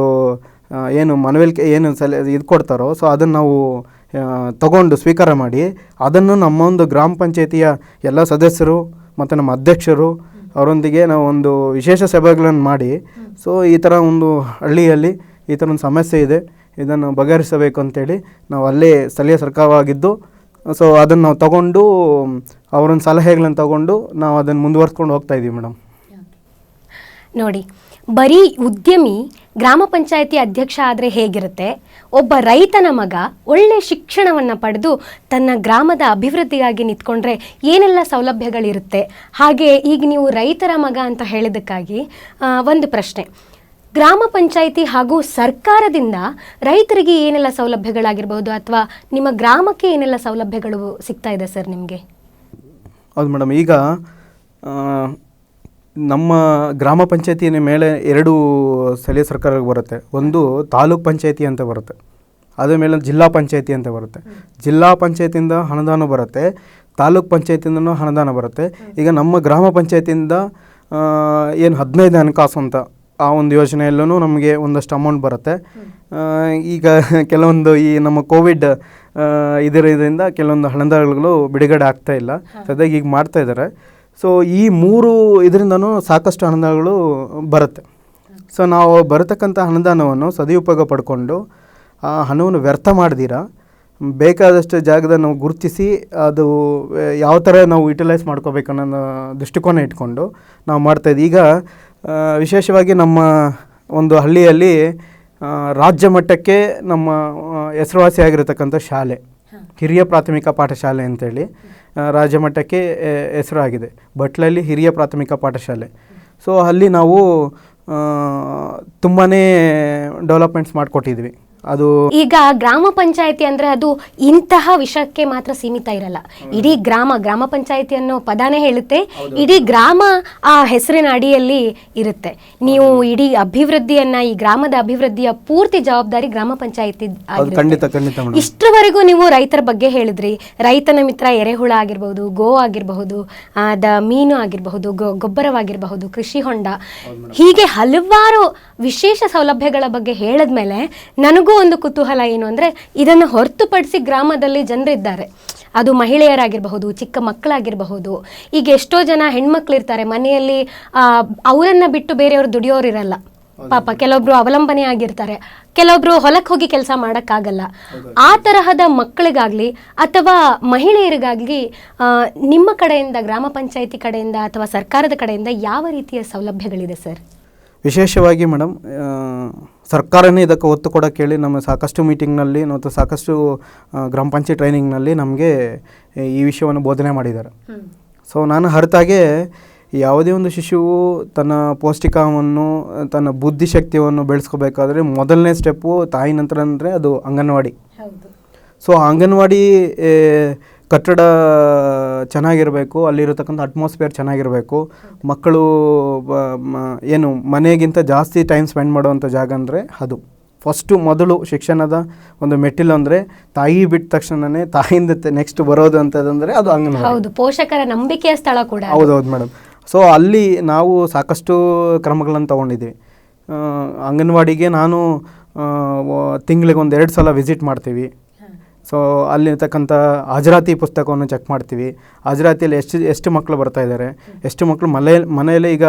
ಏನು ಮನವರಿಕೆ ಏನು ಇದು ಕೊಡ್ತಾರೋ ಸೊ ಅದನ್ನು ನಾವು ತಗೊಂಡು ಸ್ವೀಕಾರ ಮಾಡಿ, ಅದನ್ನು ನಮ್ಮ ಒಂದು ಗ್ರಾಮ ಪಂಚಾಯತಿಯ ಎಲ್ಲ ಸದಸ್ಯರು ಮತ್ತು ನಮ್ಮ ಅಧ್ಯಕ್ಷರು ಅವರೊಂದಿಗೆ ನಾವು ಒಂದು ವಿಶೇಷ ಸಭೆಗಳನ್ನು ಮಾಡಿ, ಸೊ ಈ ಥರ ಒಂದು ಹಳ್ಳಿಯಲ್ಲಿ ಈ ಥರ ಒಂದು ಸಮಸ್ಯೆ ಇದೆ, ಇದನ್ನು ಬಗೆಹರಿಸಬೇಕು ಅಂತೇಳಿ ನಾವು ಅಲ್ಲೇ ಸ್ಥಳೀಯ ಸರ್ಕಾರವಾಗಿದ್ದು ಸೊ ಅದನ್ನು ನಾವು ತಗೊಂಡು ಅವರೊಂದು ಸಲಹೆಗಳನ್ನು ತಗೊಂಡು ನಾವು ಅದನ್ನು ಮುಂದುವರ್ಸ್ಕೊಂಡು ಹೋಗ್ತಾಯಿದ್ದೀವಿ ಮೇಡಮ್. ನೋಡಿ, ಬರೀ ಉದ್ಯಮಿ ಗ್ರಾಮ ಪಂಚಾಯತಿ ಅಧ್ಯಕ್ಷ ಆದರೆ ಹೇಗಿರುತ್ತೆ, ಒಬ್ಬ ರೈತನ ಮಗ ಒಳ್ಳೆ ಶಿಕ್ಷಣವನ್ನು ಪಡೆದು ತನ್ನ ಗ್ರಾಮದ ಅಭಿವೃದ್ಧಿಗಾಗಿ ನಿಂತ್ಕೊಂಡ್ರೆ ಏನೆಲ್ಲ ಸೌಲಭ್ಯಗಳಿರುತ್ತೆ. ಹಾಗೆ ಈಗ ನೀವು ರೈತರ ಮಗ ಅಂತ ಹೇಳಿದ್ದಕ್ಕಾಗಿ ಒಂದು ಪ್ರಶ್ನೆ, ಗ್ರಾಮ ಪಂಚಾಯಿತಿ ಹಾಗೂ ಸರ್ಕಾರದಿಂದ ರೈತರಿಗೆ ಏನೆಲ್ಲ ಸೌಲಭ್ಯಗಳಾಗಿರ್ಬೋದು, ಅಥವಾ ನಿಮ್ಮ ಗ್ರಾಮಕ್ಕೆ ಏನೆಲ್ಲ ಸೌಲಭ್ಯಗಳು ಸಿಗ್ತಾ ಇದೆ ಸರ್ ನಿಮಗೆ? ಹೌದು ಮೇಡಮ್, ಈಗ ನಮ್ಮ ಗ್ರಾಮ ಪಂಚಾಯತಿಯ ಮೇಲೆ 2 ಸ್ಥಳೀಯ ಸರ್ಕಾರಗಳು ಬರುತ್ತೆ. ಒಂದು ತಾಲೂಕ್ ಪಂಚಾಯತಿ ಅಂತ ಬರುತ್ತೆ, ಅದ್ರ ಮೇಲೆ ಜಿಲ್ಲಾ ಪಂಚಾಯತಿ ಅಂತ ಬರುತ್ತೆ. ಜಿಲ್ಲಾ ಪಂಚಾಯತಿಯಿಂದ ಅನುದಾನ ಬರುತ್ತೆ, ತಾಲೂಕ್ ಪಂಚಾಯತಿಯಿಂದನೂ ಅನುದಾನ ಬರುತ್ತೆ. ಈಗ ನಮ್ಮ ಗ್ರಾಮ ಪಂಚಾಯತಿಯಿಂದ ಏನು 15 ಹಣಕಾಸು ಅಂತ ಆ ಒಂದು ಯೋಜನೆಯಲ್ಲೂ ನಮಗೆ ಒಂದಷ್ಟು ಅಮೌಂಟ್ ಬರುತ್ತೆ. ಈಗ ಕೆಲವೊಂದು ಈ ನಮ್ಮ ಕೋವಿಡ್ ಇದರಿಂದ ಕೆಲವೊಂದು ಅನುದಾನಗಳು ಬಿಡುಗಡೆ ಆಗ್ತಾ ಇಲ್ಲ, ಸದ್ಯಕ್ಕೆ ಈಗ ಮಾಡ್ತಾಯಿದ್ದಾರೆ. ಸೊ ಈ 3 ಇದರಿಂದನೂ ಸಾಕಷ್ಟು ಅನುದಾನಗಳು ಬರುತ್ತೆ. ಸೊ ನಾವು ಬರತಕ್ಕಂಥ ಅನುದಾನವನ್ನು ಸದುಪಯೋಗ ಪಡ್ಕೊಂಡು ಆ ಹಣವನ್ನು ವ್ಯರ್ಥ ಮಾಡ್ದಿರ ಬೇಕಾದಷ್ಟು ಜಾಗದಲ್ಲಿ ನಾವು ಗುರುತಿಸಿ ಅದು ಯಾವ ಥರ ನಾವು ಯುಟಿಲೈಸ್ ಮಾಡ್ಕೋಬೇಕನ್ನೋ ದೃಷ್ಟಿಕೋನ ಇಟ್ಕೊಂಡು ನಾವು ಮಾಡ್ತಾಯಿದ್ವಿ. ಈಗ ವಿಶೇಷವಾಗಿ ನಮ್ಮ ಒಂದು ಹಳ್ಳಿಯಲ್ಲಿ ರಾಜ್ಯ ಮಟ್ಟಕ್ಕೆ ನಮ್ಮ ಹೆಸರುವಾಸಿಯಾಗಿರತಕ್ಕಂಥ ಶಾಲೆ, ಹಿರಿಯ ಪ್ರಾಥಮಿಕ ಪಾಠಶಾಲೆ ಅಂತೇಳಿ ರಾಜ್ಯ ಮಟ್ಟಕ್ಕೆ ಹೆಸರಾಗಿದೆ, ಬಟ್ಲಲ್ಲಿ ಹಿರಿಯ ಪ್ರಾಥಮಿಕ ಪಾಠಶಾಲೆ. ಸೊ ಅಲ್ಲಿ ನಾವು ತುಂಬಾ ಡೆವಲಪ್ಮೆಂಟ್ಸ್ ಮಾಡಿಕೊಟ್ಟಿದ್ವಿ. ಅದು ಈಗ ಗ್ರಾಮ ಪಂಚಾಯತಿ ಅಂದರೆ ಅದು ಇಂತಹ ವಿಷಯಕ್ಕೆ ಮಾತ್ರ ಸೀಮಿತ ಇರಲ್ಲ. ಇಡೀ ಗ್ರಾಮ ಪಂಚಾಯತಿ ಅನ್ನೋ ಪದಾನೇ ಹೇಳುತ್ತೆ, ಇಡೀ ಗ್ರಾಮ ಆ ಹೆಸರಿನ ಅಡಿಯಲ್ಲಿ ಇರುತ್ತೆ. ನೀವು ಇಡೀ ಅಭಿವೃದ್ಧಿಯನ್ನ, ಈ ಗ್ರಾಮದ ಅಭಿವೃದ್ಧಿಯ ಪೂರ್ತಿ ಜವಾಬ್ದಾರಿ ಗ್ರಾಮ ಪಂಚಾಯತಿ. ಇಷ್ಟರವರೆಗೂ ನೀವು ರೈತರ ಬಗ್ಗೆ ಹೇಳಿದ್ರಿ, ರೈತನ ಮಿತ್ರ ಎರೆಹುಳ ಆಗಿರಬಹುದು, ಗೋ ಆಗಿರಬಹುದು, ಮೀನು ಆಗಿರಬಹುದು, ಗೊಬ್ಬರವಾಗಿರಬಹುದು, ಕೃಷಿ ಹೊಂಡ, ಹೀಗೆ ಹಲವಾರು ವಿಶೇಷ ಸೌಲಭ್ಯಗಳ ಬಗ್ಗೆ ಹೇಳಿದ್ಮೇಲೆ ನನಗೂ ಒಂದು ಕುತೂಹಲ ಏನು ಅಂದರೆ, ಇದನ್ನು ಹೊರತುಪಡಿಸಿ ಗ್ರಾಮದಲ್ಲಿ ಜನರಿದ್ದಾರೆ, ಅದು ಮಹಿಳೆಯರಾಗಿರಬಹುದು, ಚಿಕ್ಕ ಮಕ್ಕಳಾಗಿರಬಹುದು. ಈಗ ಎಷ್ಟೋ ಜನ ಹೆಣ್ಮಕ್ಳಿರ್ತಾರೆ ಮನೆಯಲ್ಲಿ, ಅವರನ್ನು ಬಿಟ್ಟು ಬೇರೆಯವರು ದುಡಿಯೋರಿರಲ್ಲ. ಪಾಪ ಕೆಲವೊಬ್ರು ಅವಲಂಬನೆ ಆಗಿರ್ತಾರೆ, ಕೆಲವೊಬ್ರು ಹೊಲಕ್ಕೆ ಹೋಗಿ ಕೆಲಸ ಮಾಡೋಕ್ಕಾಗಲ್ಲ. ಆ ತರಹದ ಮಕ್ಕಳಿಗಾಗ್ಲಿ ಅಥವಾ ಮಹಿಳೆಯರಿಗಾಗ್ಲಿ ನಿಮ್ಮ ಕಡೆಯಿಂದ, ಗ್ರಾಮ ಪಂಚಾಯಿತಿ ಕಡೆಯಿಂದ ಅಥವಾ ಸರ್ಕಾರದ ಕಡೆಯಿಂದ ಯಾವ ರೀತಿಯ ಸೌಲಭ್ಯಗಳಿದೆ ಸರ್? ವಿಶೇಷವಾಗಿ ಮೇಡಮ್, ಸರ್ಕಾರನೇ ಇದಕ್ಕೆ ಒತ್ತು ಕೊಡೋಕ್ಕೆ ಹೇಳಿ ನಮ್ಮ ಸಾಕಷ್ಟು ಮೀಟಿಂಗ್ನಲ್ಲಿ ಮತ್ತು ಸಾಕಷ್ಟು ಗ್ರಾಮ ಪಂಚಾಯತ್ ಟ್ರೈನಿಂಗ್ನಲ್ಲಿ ನಮಗೆ ಈ ವಿಷಯವನ್ನು ಬೋಧನೆ ಮಾಡಿದ್ದಾರೆ. ಸೊ ನಾನು ಹೊರತಾಗೆ ಯಾವುದೇ ಒಂದು ಶಿಶುವು ತನ್ನ ಪೌಷ್ಟಿಕವನ್ನು, ತನ್ನ ಬುದ್ಧಿಶಕ್ತಿಯನ್ನು ಬೆಳೆಸ್ಕೋಬೇಕಾದ್ರೆ ಮೊದಲನೇ ಸ್ಟೆಪ್ಪು ತಾಯಿ ನಂತರ ಅಂದರೆ ಅದು ಅಂಗನವಾಡಿ. ಸೊ ಅಂಗನವಾಡಿ ಕಟ್ಟಡ ಚೆನ್ನಾಗಿರಬೇಕು, ಅಲ್ಲಿರತಕ್ಕಂಥ ಅಟ್ಮಾಸ್ಫಿಯರ್ ಚೆನ್ನಾಗಿರಬೇಕು. ಮಕ್ಕಳು ಏನು ಮನೆಗಿಂತ ಜಾಸ್ತಿ ಟೈಮ್ ಸ್ಪೆಂಡ್ ಮಾಡುವಂಥ ಜಾಗ ಅಂದರೆ ಅದು ಮೊದಲು ಶಿಕ್ಷಣದ ಒಂದು ಮೆಟ್ಟಿಲು. ಅಂದರೆ ತಾಯಿ ಬಿಟ್ಟ ತಕ್ಷಣವೇ ತಾಯಿಯಿಂದ ನೆಕ್ಸ್ಟ್ ಬರೋದು ಅಂತದಂದರೆ ಅದು ಅಂಗನವಾಡಿ. ಹೌದು, ಪೋಷಕರ ನಂಬಿಕೆಯ ಸ್ಥಳ ಕೂಡ. ಹೌದೌದು ಮೇಡಮ್. ಸೊ ಅಲ್ಲಿ ನಾವು ಸಾಕಷ್ಟು ಕ್ರಮಗಳನ್ನು ತೊಗೊಂಡಿದ್ದೀವಿ. ಅಂಗನವಾಡಿಗೆ ನಾನು ತಿಂಗಳಿಗೆ 2 ಸಲ ವಿಸಿಟ್ ಮಾಡ್ತೀವಿ. ಸೊ ಅಲ್ಲಿರ್ತಕ್ಕಂಥ ಹಾಜರಾತಿ ಪುಸ್ತಕವನ್ನು ಚೆಕ್ ಮಾಡ್ತೀವಿ. ಹಾಜರಾತಿಯಲ್ಲಿ ಎಷ್ಟು ಮಕ್ಕಳು ಬರ್ತಾಯಿದ್ದಾರೆ, ಎಷ್ಟು ಮಕ್ಕಳು ಮನೆಯಲ್ಲೇ ಈಗ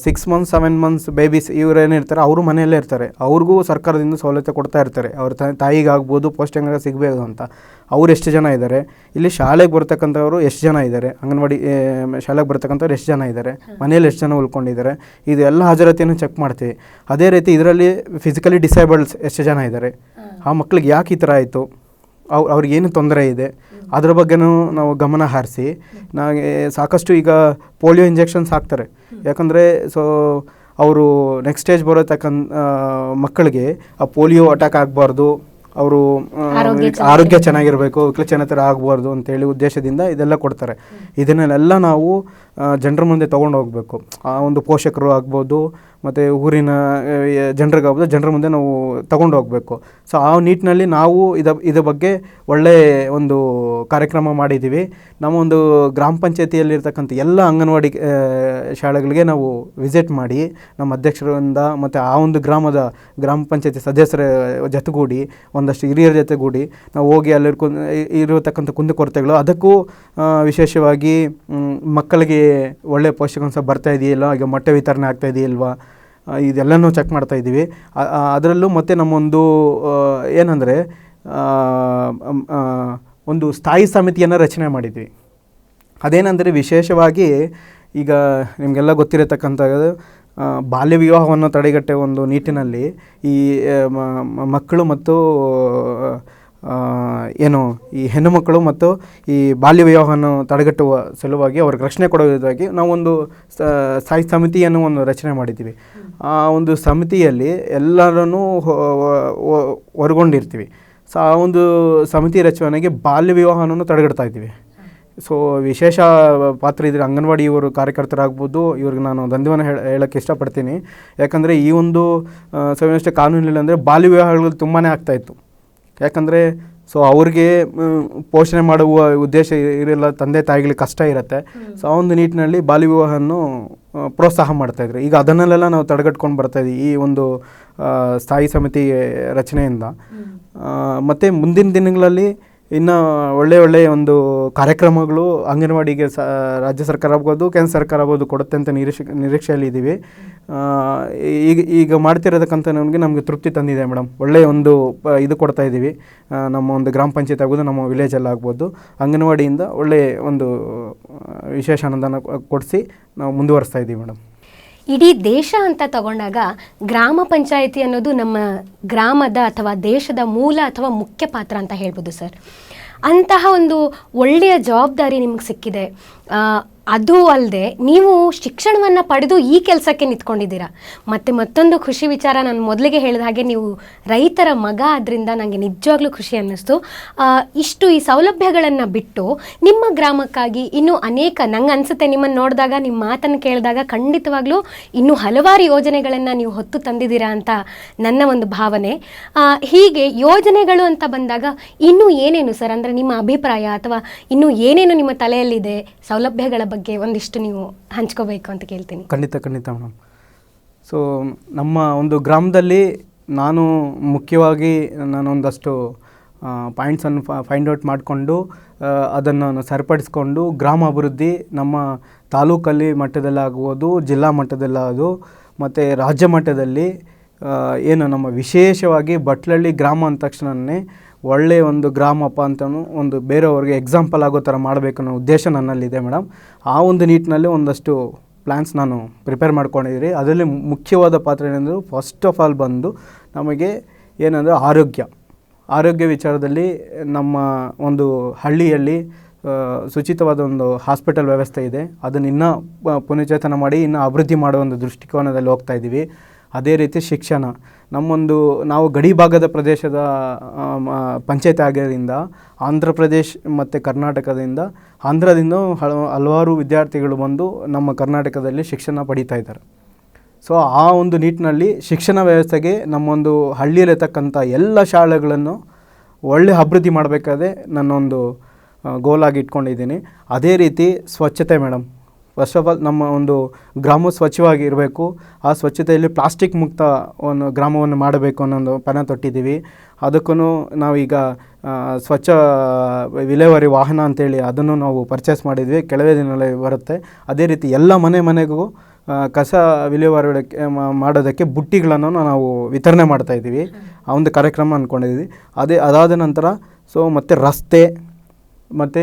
6 ಮಂತ್ಸ್ 7 ಮಂತ್ಸ್ ಬೇಬೀಸ್ ಇವರೇನಿರ್ತಾರೆ ಅವರು ಮನೆಯಲ್ಲೇ ಇರ್ತಾರೆ. ಅವ್ರಿಗೂ ಸರ್ಕಾರದಿಂದ ಸೌಲಭ್ಯ ಕೊಡ್ತಾ ಇರ್ತಾರೆ, ಅವ್ರ ತಾಯಿಗಾಗ್ಬೋದು ಪೋಷಣೆ ಸಿಗಬೇಕು ಅಂತ. ಅವ್ರು ಎಷ್ಟು ಜನ ಇದ್ದಾರೆ, ಇಲ್ಲಿ ಶಾಲೆಗೆ ಬರ್ತಕ್ಕಂಥವ್ರು ಎಷ್ಟು ಜನ ಇದ್ದಾರೆ, ಅಂಗನವಾಡಿ ಶಾಲೆಗೆ ಬರ್ತಕ್ಕಂಥವ್ರು ಎಷ್ಟು ಜನ ಇದ್ದಾರೆ, ಮನೇಲಿ ಎಷ್ಟು ಜನ ಉಳ್ಕೊಂಡಿದ್ದಾರೆ, ಇದೆಲ್ಲ ಹಾಜರಾತಿಯನ್ನು ಚೆಕ್ ಮಾಡ್ತೀವಿ. ಅದೇ ರೀತಿ ಇದರಲ್ಲಿ ಫಿಸಿಕಲಿ ಡಿಸೇಬಲ್ಸ್ ಎಷ್ಟು ಜನ ಇದ್ದಾರೆ, ಆ ಮಕ್ಳಿಗೆ ಯಾಕೆ ಈ ಥರ ಆಯಿತು, ಅವ್ರಿಗೇನು ತೊಂದರೆ ಇದೆ, ಅದ್ರ ಬಗ್ಗೆನೂ ನಾವು ಗಮನ ಹರಿಸಿ ಸಾಕಷ್ಟು ಈಗ ಪೋಲಿಯೋ ಇಂಜೆಕ್ಷನ್ಸ್ ಹಾಕ್ತಾರೆ. ಯಾಕಂದರೆ ಸೊ ಅವರು ನೆಕ್ಸ್ಟ್ ಸ್ಟೇಜ್ ಬರೋತಕ್ಕಂಥ ಮಕ್ಕಳಿಗೆ ಆ ಪೋಲಿಯೋ ಅಟ್ಯಾಕ್ ಆಗಬಾರ್ದು, ಅವರು ಆರೋಗ್ಯ ಚೆನ್ನಾಗಿರಬೇಕು, ವಿಕಲಚೇತನರ ಆಗಬಾರ್ದು ಅಂತೇಳಿ ಉದ್ದೇಶದಿಂದ ಇದೆಲ್ಲ ಕೊಡ್ತಾರೆ. ಇದನ್ನೆಲ್ಲ ನಾವು ಜನರ ಮುಂದೆ ತೊಗೊಂಡು ಹೋಗಬೇಕು. ಆ ಒಂದು ಪೋಷಕರು ಆಗ್ಬೋದು ಮತ್ತು ಊರಿನ ಜನರಿಗಾಗ್ಬೋದು, ಜನರ ಮುಂದೆ ನಾವು ತಗೊಂಡು ಹೋಗಬೇಕು. ಸೊ ಆ ನಿಟ್ಟಿನಲ್ಲಿ ನಾವು ಇದ್ರ ಬಗ್ಗೆ ಒಳ್ಳೆಯ ಒಂದು ಕಾರ್ಯಕ್ರಮ ಮಾಡಿದ್ದೀವಿ. ನಮ್ಮ ಒಂದು ಗ್ರಾಮ ಪಂಚಾಯತಿಯಲ್ಲಿರ್ತಕ್ಕಂಥ ಎಲ್ಲ ಅಂಗನವಾಡಿ ಶಾಲೆಗಳಿಗೆ ನಾವು ವಿಸಿಟ್ ಮಾಡಿ ನಮ್ಮ ಅಧ್ಯಕ್ಷರಿಂದ ಮತ್ತು ಆ ಒಂದು ಗ್ರಾಮ ಪಂಚಾಯತಿ ಸದಸ್ಯರ ಜೊತೆಗೂಡಿ, ಒಂದಷ್ಟು ಹಿರಿಯರ ಜೊತೆಗೂಡಿ ನಾವು ಹೋಗಿ ಅಲ್ಲಿ ಇರತಕ್ಕಂಥ ಕುಂದುಕೊರತೆಗಳು, ಅದಕ್ಕೂ ವಿಶೇಷವಾಗಿ ಮಕ್ಕಳಿಗೆ ಒಳ್ಳೆಯ ಪೋಷಕಾಂಶ ಬರ್ತಾ ಇದೆಯಲ್ಲ, ಈಗ ಮೊಟ್ಟೆ ವಿತರಣೆ ಆಗ್ತಾ ಇದೆಯಲ್ವಾ, ಇದೆಲ್ಲನೂ ಚೆಕ್ ಮಾಡ್ತಾ ಇದ್ದೀವಿ. ಅದರಲ್ಲೂ ಮತ್ತು ನಮ್ಮೊಂದು ಏನಂದರೆ ಒಂದು ಸ್ಥಾಯಿ ಸಮಿತಿಯನ್ನು ರಚನೆ ಮಾಡಿದ್ವಿ. ಅದೇನೆಂದರೆ ವಿಶೇಷವಾಗಿ ಈಗ ನಿಮಗೆಲ್ಲ ಗೊತ್ತಿರತಕ್ಕಂಥದ್ದು ಬಾಲ್ಯ ವಿವಾಹವನ್ನು ತಡೆಗಟ್ಟುವ ಒಂದು ನಿಟ್ಟಿನಲ್ಲಿ ಈ ಮಕ್ಕಳು ಮತ್ತು ಏನು ಈ ಹೆಣ್ಣು ಮಕ್ಕಳು ಮತ್ತು ಈ ಬಾಲ್ಯ ವಿವಾಹವನ್ನು ತಡೆಗಟ್ಟುವ ಸಲುವಾಗಿ ಅವ್ರಿಗೆ ರಕ್ಷಣೆ ಕೊಡುವುದಾಗಿ ನಾವೊಂದು ಸ್ಥಾಯಿ ಸಮಿತಿಯನ್ನು ಒಂದು ರಚನೆ ಮಾಡಿದ್ದೀವಿ. ಆ ಒಂದು ಸಮಿತಿಯಲ್ಲಿ ಎಲ್ಲರನ್ನೂ ಹೊರಗೊಂಡಿರ್ತೀವಿ. ಸೊ ಆ ಒಂದು ಸಮಿತಿ ರಚನೆಗೆ ಬಾಲ್ಯ ವಿವಾಹವನ್ನು ತಡೆಗಟ್ತಾ ಇದ್ದೀವಿ. ಸೊ ವಿಶೇಷ ಪಾತ್ರ ಇದ್ರೆ ಅಂಗನವಾಡಿ ಇವರು ಕಾರ್ಯಕರ್ತರಾಗ್ಬೋದು. ಇವ್ರಿಗೆ ನಾನು ಧನ್ಯವಾದ ಹೇಳೋಕ್ಕೆ ಇಷ್ಟಪಡ್ತೀನಿ. ಯಾಕಂದರೆ ಈ ಒಂದು ಸಂವಿಧಾನ ಕಾನೂನಿಲ್ಲ ಅಂದರೆ ಬಾಲ್ಯ ವಿವಾಹಗಳು ತುಂಬಾ ಆಗ್ತಾಯಿತ್ತು. ಯಾಕಂದರೆ ಸೊ ಅವ್ರಿಗೆ ಪೋಷಣೆ ಮಾಡುವ ಉದ್ದೇಶ ಇರಲ್ಲ, ತಂದೆ ತಾಯಿಗಳಿಗೆ ಕಷ್ಟ ಇರುತ್ತೆ. ಸೊ ಆ ಒಂದು ನಿಟ್ಟಿನಲ್ಲಿ ಬಾಲ್ಯ ವಿವಾಹವನ್ನು ಪ್ರೋತ್ಸಾಹ ಮಾಡ್ತಾಯಿದ್ರು. ಈಗ ಅದನ್ನೆಲ್ಲ ನಾವು ತಡೆಗಟ್ಕೊಂಡು ಬರ್ತಾಯಿದ್ವಿ ಈ ಒಂದು ಸ್ಥಾಯಿ ಸಮಿತಿ ರಚನೆಯಿಂದ. ಮತ್ತು ಮುಂದಿನ ದಿನಗಳಲ್ಲಿ ಇನ್ನು ಒಳ್ಳೆಯ ಒಂದು ಕಾರ್ಯಕ್ರಮಗಳು ಅಂಗನವಾಡಿಗೆ ರಾಜ್ಯ ಸರ್ಕಾರ ಆಗ್ಬೋದು, ಕೇಂದ್ರ ಸರ್ಕಾರ ಆಗ್ಬೋದು ಕೊಡುತ್ತೆ ಅಂತ ನಿರೀಕ್ಷೆಯಲ್ಲಿ ಇದ್ದೀವಿ. ಈಗ ಮಾಡ್ತಿರೋದಕ್ಕಂತ ನಮಗೆ ತೃಪ್ತಿ ತಂದಿದೆ ಮೇಡಮ್. ಒಳ್ಳೆಯ ಒಂದು ಇದು ಕೊಡ್ತಾ ಇದ್ದೀವಿ. ನಮ್ಮ ಒಂದು ಗ್ರಾಮ ಪಂಚಾಯತ್ ಆಗ್ಬೋದು, ನಮ್ಮ ವಿಲೇಜಲ್ಲಿ ಆಗ್ಬೋದು, ಅಂಗನವಾಡಿಯಿಂದ ಒಳ್ಳೆಯ ಒಂದು ವಿಶೇಷ ಅನುದಾನ ಕೊಡಿಸಿ ನಾವು ಮುಂದುವರಿಸ್ತಾ ಇದ್ದೀವಿ ಮೇಡಮ್. ಇಡೀ ದೇಶ ಅಂತ ತಗೊಂಡಾಗ ಗ್ರಾಮ ಪಂಚಾಯಿತಿ ಅನ್ನೋದು ನಮ್ಮ ಗ್ರಾಮದ ಅಥವಾ ದೇಶದ ಮೂಲ ಅಥವಾ ಮುಖ್ಯ ಪಾತ್ರ ಅಂತ ಹೇಳ್ಬೋದು ಸರ್. ಅಂತಹ ಒಂದು ಒಳ್ಳೆಯ ಜವಾಬ್ದಾರಿ ನಿಮಗೆ ಸಿಕ್ಕಿದೆ. ಅದು ಅಲ್ಲದೆ ನೀವು ಶಿಕ್ಷಣವನ್ನು ಪಡೆದು ಈ ಕೆಲಸಕ್ಕೆ ನಿಂತ್ಕೊಂಡಿದ್ದೀರಾ. ಮತ್ತು ಮತ್ತೊಂದು ಖುಷಿ ವಿಚಾರ, ನಾನು ಮೊದಲಿಗೆ ಹೇಳಿದ ಹಾಗೆ ನೀವು ರೈತರ ಮಗ ಆದ್ದರಿಂದ ನನಗೆ ನಿಜವಾಗ್ಲೂ ಖುಷಿ ಅನ್ನಿಸ್ತು. ಇಷ್ಟು ಈ ಸೌಲಭ್ಯಗಳನ್ನು ಬಿಟ್ಟು ನಿಮ್ಮ ಗ್ರಾಮಕ್ಕಾಗಿ ಇನ್ನೂ ಅನೇಕ, ನಂಗೆ ಅನಿಸುತ್ತೆ ನಿಮ್ಮನ್ನು ನೋಡಿದಾಗ, ನಿಮ್ಮ ಮಾತನ್ನು ಕೇಳಿದಾಗ ಖಂಡಿತವಾಗ್ಲೂ ಇನ್ನೂ ಹಲವಾರು ಯೋಜನೆಗಳನ್ನು ನೀವು ಹೊತ್ತು ತಂದಿದ್ದೀರಾ ಅಂತ ನನ್ನ ಒಂದು ಭಾವನೆ. ಹೀಗೆ ಯೋಜನೆಗಳು ಅಂತ ಬಂದಾಗ ಇನ್ನೂ ಏನೇನು ಸರ್, ಅಂದರೆ ನಿಮ್ಮ ಅಭಿಪ್ರಾಯ ಅಥವಾ ಇನ್ನೂ ಏನೇನು ನಿಮ್ಮ ತಲೆಯಲ್ಲಿದೆ ಸೌಲಭ್ಯಗಳ ಬಗ್ಗೆ ಒಂದಿಷ್ಟು ನೀವು ಹಂಚ್ಕೋಬೇಕು ಅಂತ ಕೇಳ್ತೀನಿ. ಖಂಡಿತ ಮೇಡಮ್. ಸೊ ನಮ್ಮ ಒಂದು ಗ್ರಾಮದಲ್ಲಿ ಮುಖ್ಯವಾಗಿ ಒಂದಷ್ಟು ಪಾಯಿಂಟ್ಸನ್ನು ಫೈಂಡ್ ಔಟ್ ಮಾಡಿಕೊಂಡು ಅದನ್ನು ಸರಿಪಡಿಸ್ಕೊಂಡು ಗ್ರಾಮ ಅಭಿವೃದ್ಧಿ ನಮ್ಮ ತಾಲೂಕಲ್ಲಿ ಮಟ್ಟದಲ್ಲಾಗ್ಬೋದು, ಜಿಲ್ಲಾ ಮಟ್ಟದಲ್ಲಾಗೋದು ಮತ್ತು ರಾಜ್ಯ ಮಟ್ಟದಲ್ಲಿ ಏನು ನಮ್ಮ ವಿಶೇಷವಾಗಿ ಬಟ್ಲಳ್ಳಿ ಗ್ರಾಮ ಅಂದ ತಕ್ಷಣವೇ ಒಳ್ಳೆಯ ಒಂದು ಗ್ರಾಮಪ್ಪ ಅಂತಲೂ ಒಂದು ಬೇರೆಯವ್ರಿಗೆ ಎಕ್ಸಾಂಪಲ್ ಆಗೋ ಥರ ಮಾಡಬೇಕು ಅನ್ನೋ ಉದ್ದೇಶ ನನ್ನಲ್ಲಿದೆ ಮೇಡಮ್. ಆ ಒಂದು ನಿಟ್ಟಿನಲ್ಲಿ ಒಂದಷ್ಟು ಪ್ಲ್ಯಾನ್ಸ್ ನಾನು ಪ್ರಿಪೇರ್ ಮಾಡ್ಕೊಂಡಿದ್ದೀನಿ. ಅದರಲ್ಲಿ ಮುಖ್ಯವಾದ ಪಾತ್ರ ಏನೆಂದರೆ ಫಸ್ಟ್ ಆಫ್ ಆಲ್ ಬಂದು ನಮಗೆ ಏನಂದರೆ ಆರೋಗ್ಯ ವಿಚಾರದಲ್ಲಿ ನಮ್ಮ ಒಂದು ಹಳ್ಳಿಯಲ್ಲಿ ಶುಚಿತವಾದ ಒಂದು ಹಾಸ್ಪಿಟಲ್ ವ್ಯವಸ್ಥೆ ಇದೆ. ಅದನ್ನು ಇನ್ನೂ ಪುನಶ್ಚೇತನ ಮಾಡಿ ಇನ್ನೂ ಅಭಿವೃದ್ಧಿ ಮಾಡೋ ಒಂದು ದೃಷ್ಟಿಕೋನದಲ್ಲಿ ಹೋಗ್ತಾ ಇದ್ದೀವಿ. ಅದೇ ರೀತಿ ಶಿಕ್ಷಣ, ನಾವು ಗಡಿ ಭಾಗದ ಪ್ರದೇಶದ ಪಂಚಾಯತ್ ಆಗಿರೋದ್ರಿಂದ ಆಂಧ್ರ ಪ್ರದೇಶ್ ಮತ್ತು ಆಂಧ್ರದಿಂದ ಹಲವಾರು ವಿದ್ಯಾರ್ಥಿಗಳು ಬಂದು ನಮ್ಮ ಕರ್ನಾಟಕದಲ್ಲಿ ಶಿಕ್ಷಣ ಪಡೀತಾ ಇದ್ದಾರೆ. ಸೊ ಆ ಒಂದು ನಿಟ್ಟಿನಲ್ಲಿ ಶಿಕ್ಷಣ ವ್ಯವಸ್ಥೆಗೆ ನಮ್ಮೊಂದು ಹಳ್ಳಿಯಲ್ಲಿರ್ತಕ್ಕಂಥ ಎಲ್ಲ ಶಾಲೆಗಳನ್ನು ಒಳ್ಳೆ ಅಭಿವೃದ್ಧಿ ಮಾಡಬೇಕಾದ್ರೆ ನನ್ನೊಂದು ಗೋಲಾಗಿ ಇಟ್ಕೊಂಡಿದ್ದೀನಿ. ಅದೇ ರೀತಿ ಸ್ವಚ್ಛತೆ ಮೇಡಮ್. ಫಸ್ಟ್ ಆಫ್ ಆಲ್ ನಮ್ಮ ಒಂದು ಗ್ರಾಮ ಸ್ವಚ್ಛವಾಗಿ ಇರಬೇಕು. ಆ ಸ್ವಚ್ಛತೆಯಲ್ಲಿ ಪ್ಲಾಸ್ಟಿಕ್ ಮುಕ್ತ ಒಂದು ಗ್ರಾಮವನ್ನು ಮಾಡಬೇಕು ಅನ್ನೋ ಪಣ ತೊಟ್ಟಿದ್ದೀವಿ. ಅದಕ್ಕೂ ನಾವೀಗ ಸ್ವಚ್ಛ ವಿಲೇವಾರಿ ವಾಹನ ಅಂತೇಳಿ ಅದನ್ನು ನಾವು ಪರ್ಚೇಸ್ ಮಾಡಿದ್ವಿ. ಕೆಲವೇ ದಿನಗಳಲ್ಲಿ ಬರುತ್ತೆ. ಅದೇ ರೀತಿ ಎಲ್ಲ ಮನೆಗೂ ಕಸ ವಿಲೇವಾರಿ ಮಾಡೋದಕ್ಕೆ ಬುಟ್ಟಿಗಳನ್ನು ನಾವು ವಿತರಣೆ ಮಾಡ್ತಾಯಿದ್ದೀವಿ. ಆ ಒಂದು ಕಾರ್ಯಕ್ರಮ ಅಂದ್ಕೊಂಡಿದ್ದೀವಿ. ಅದಾದ ನಂತರ ಮತ್ತು ರಸ್ತೆ ಮತ್ತು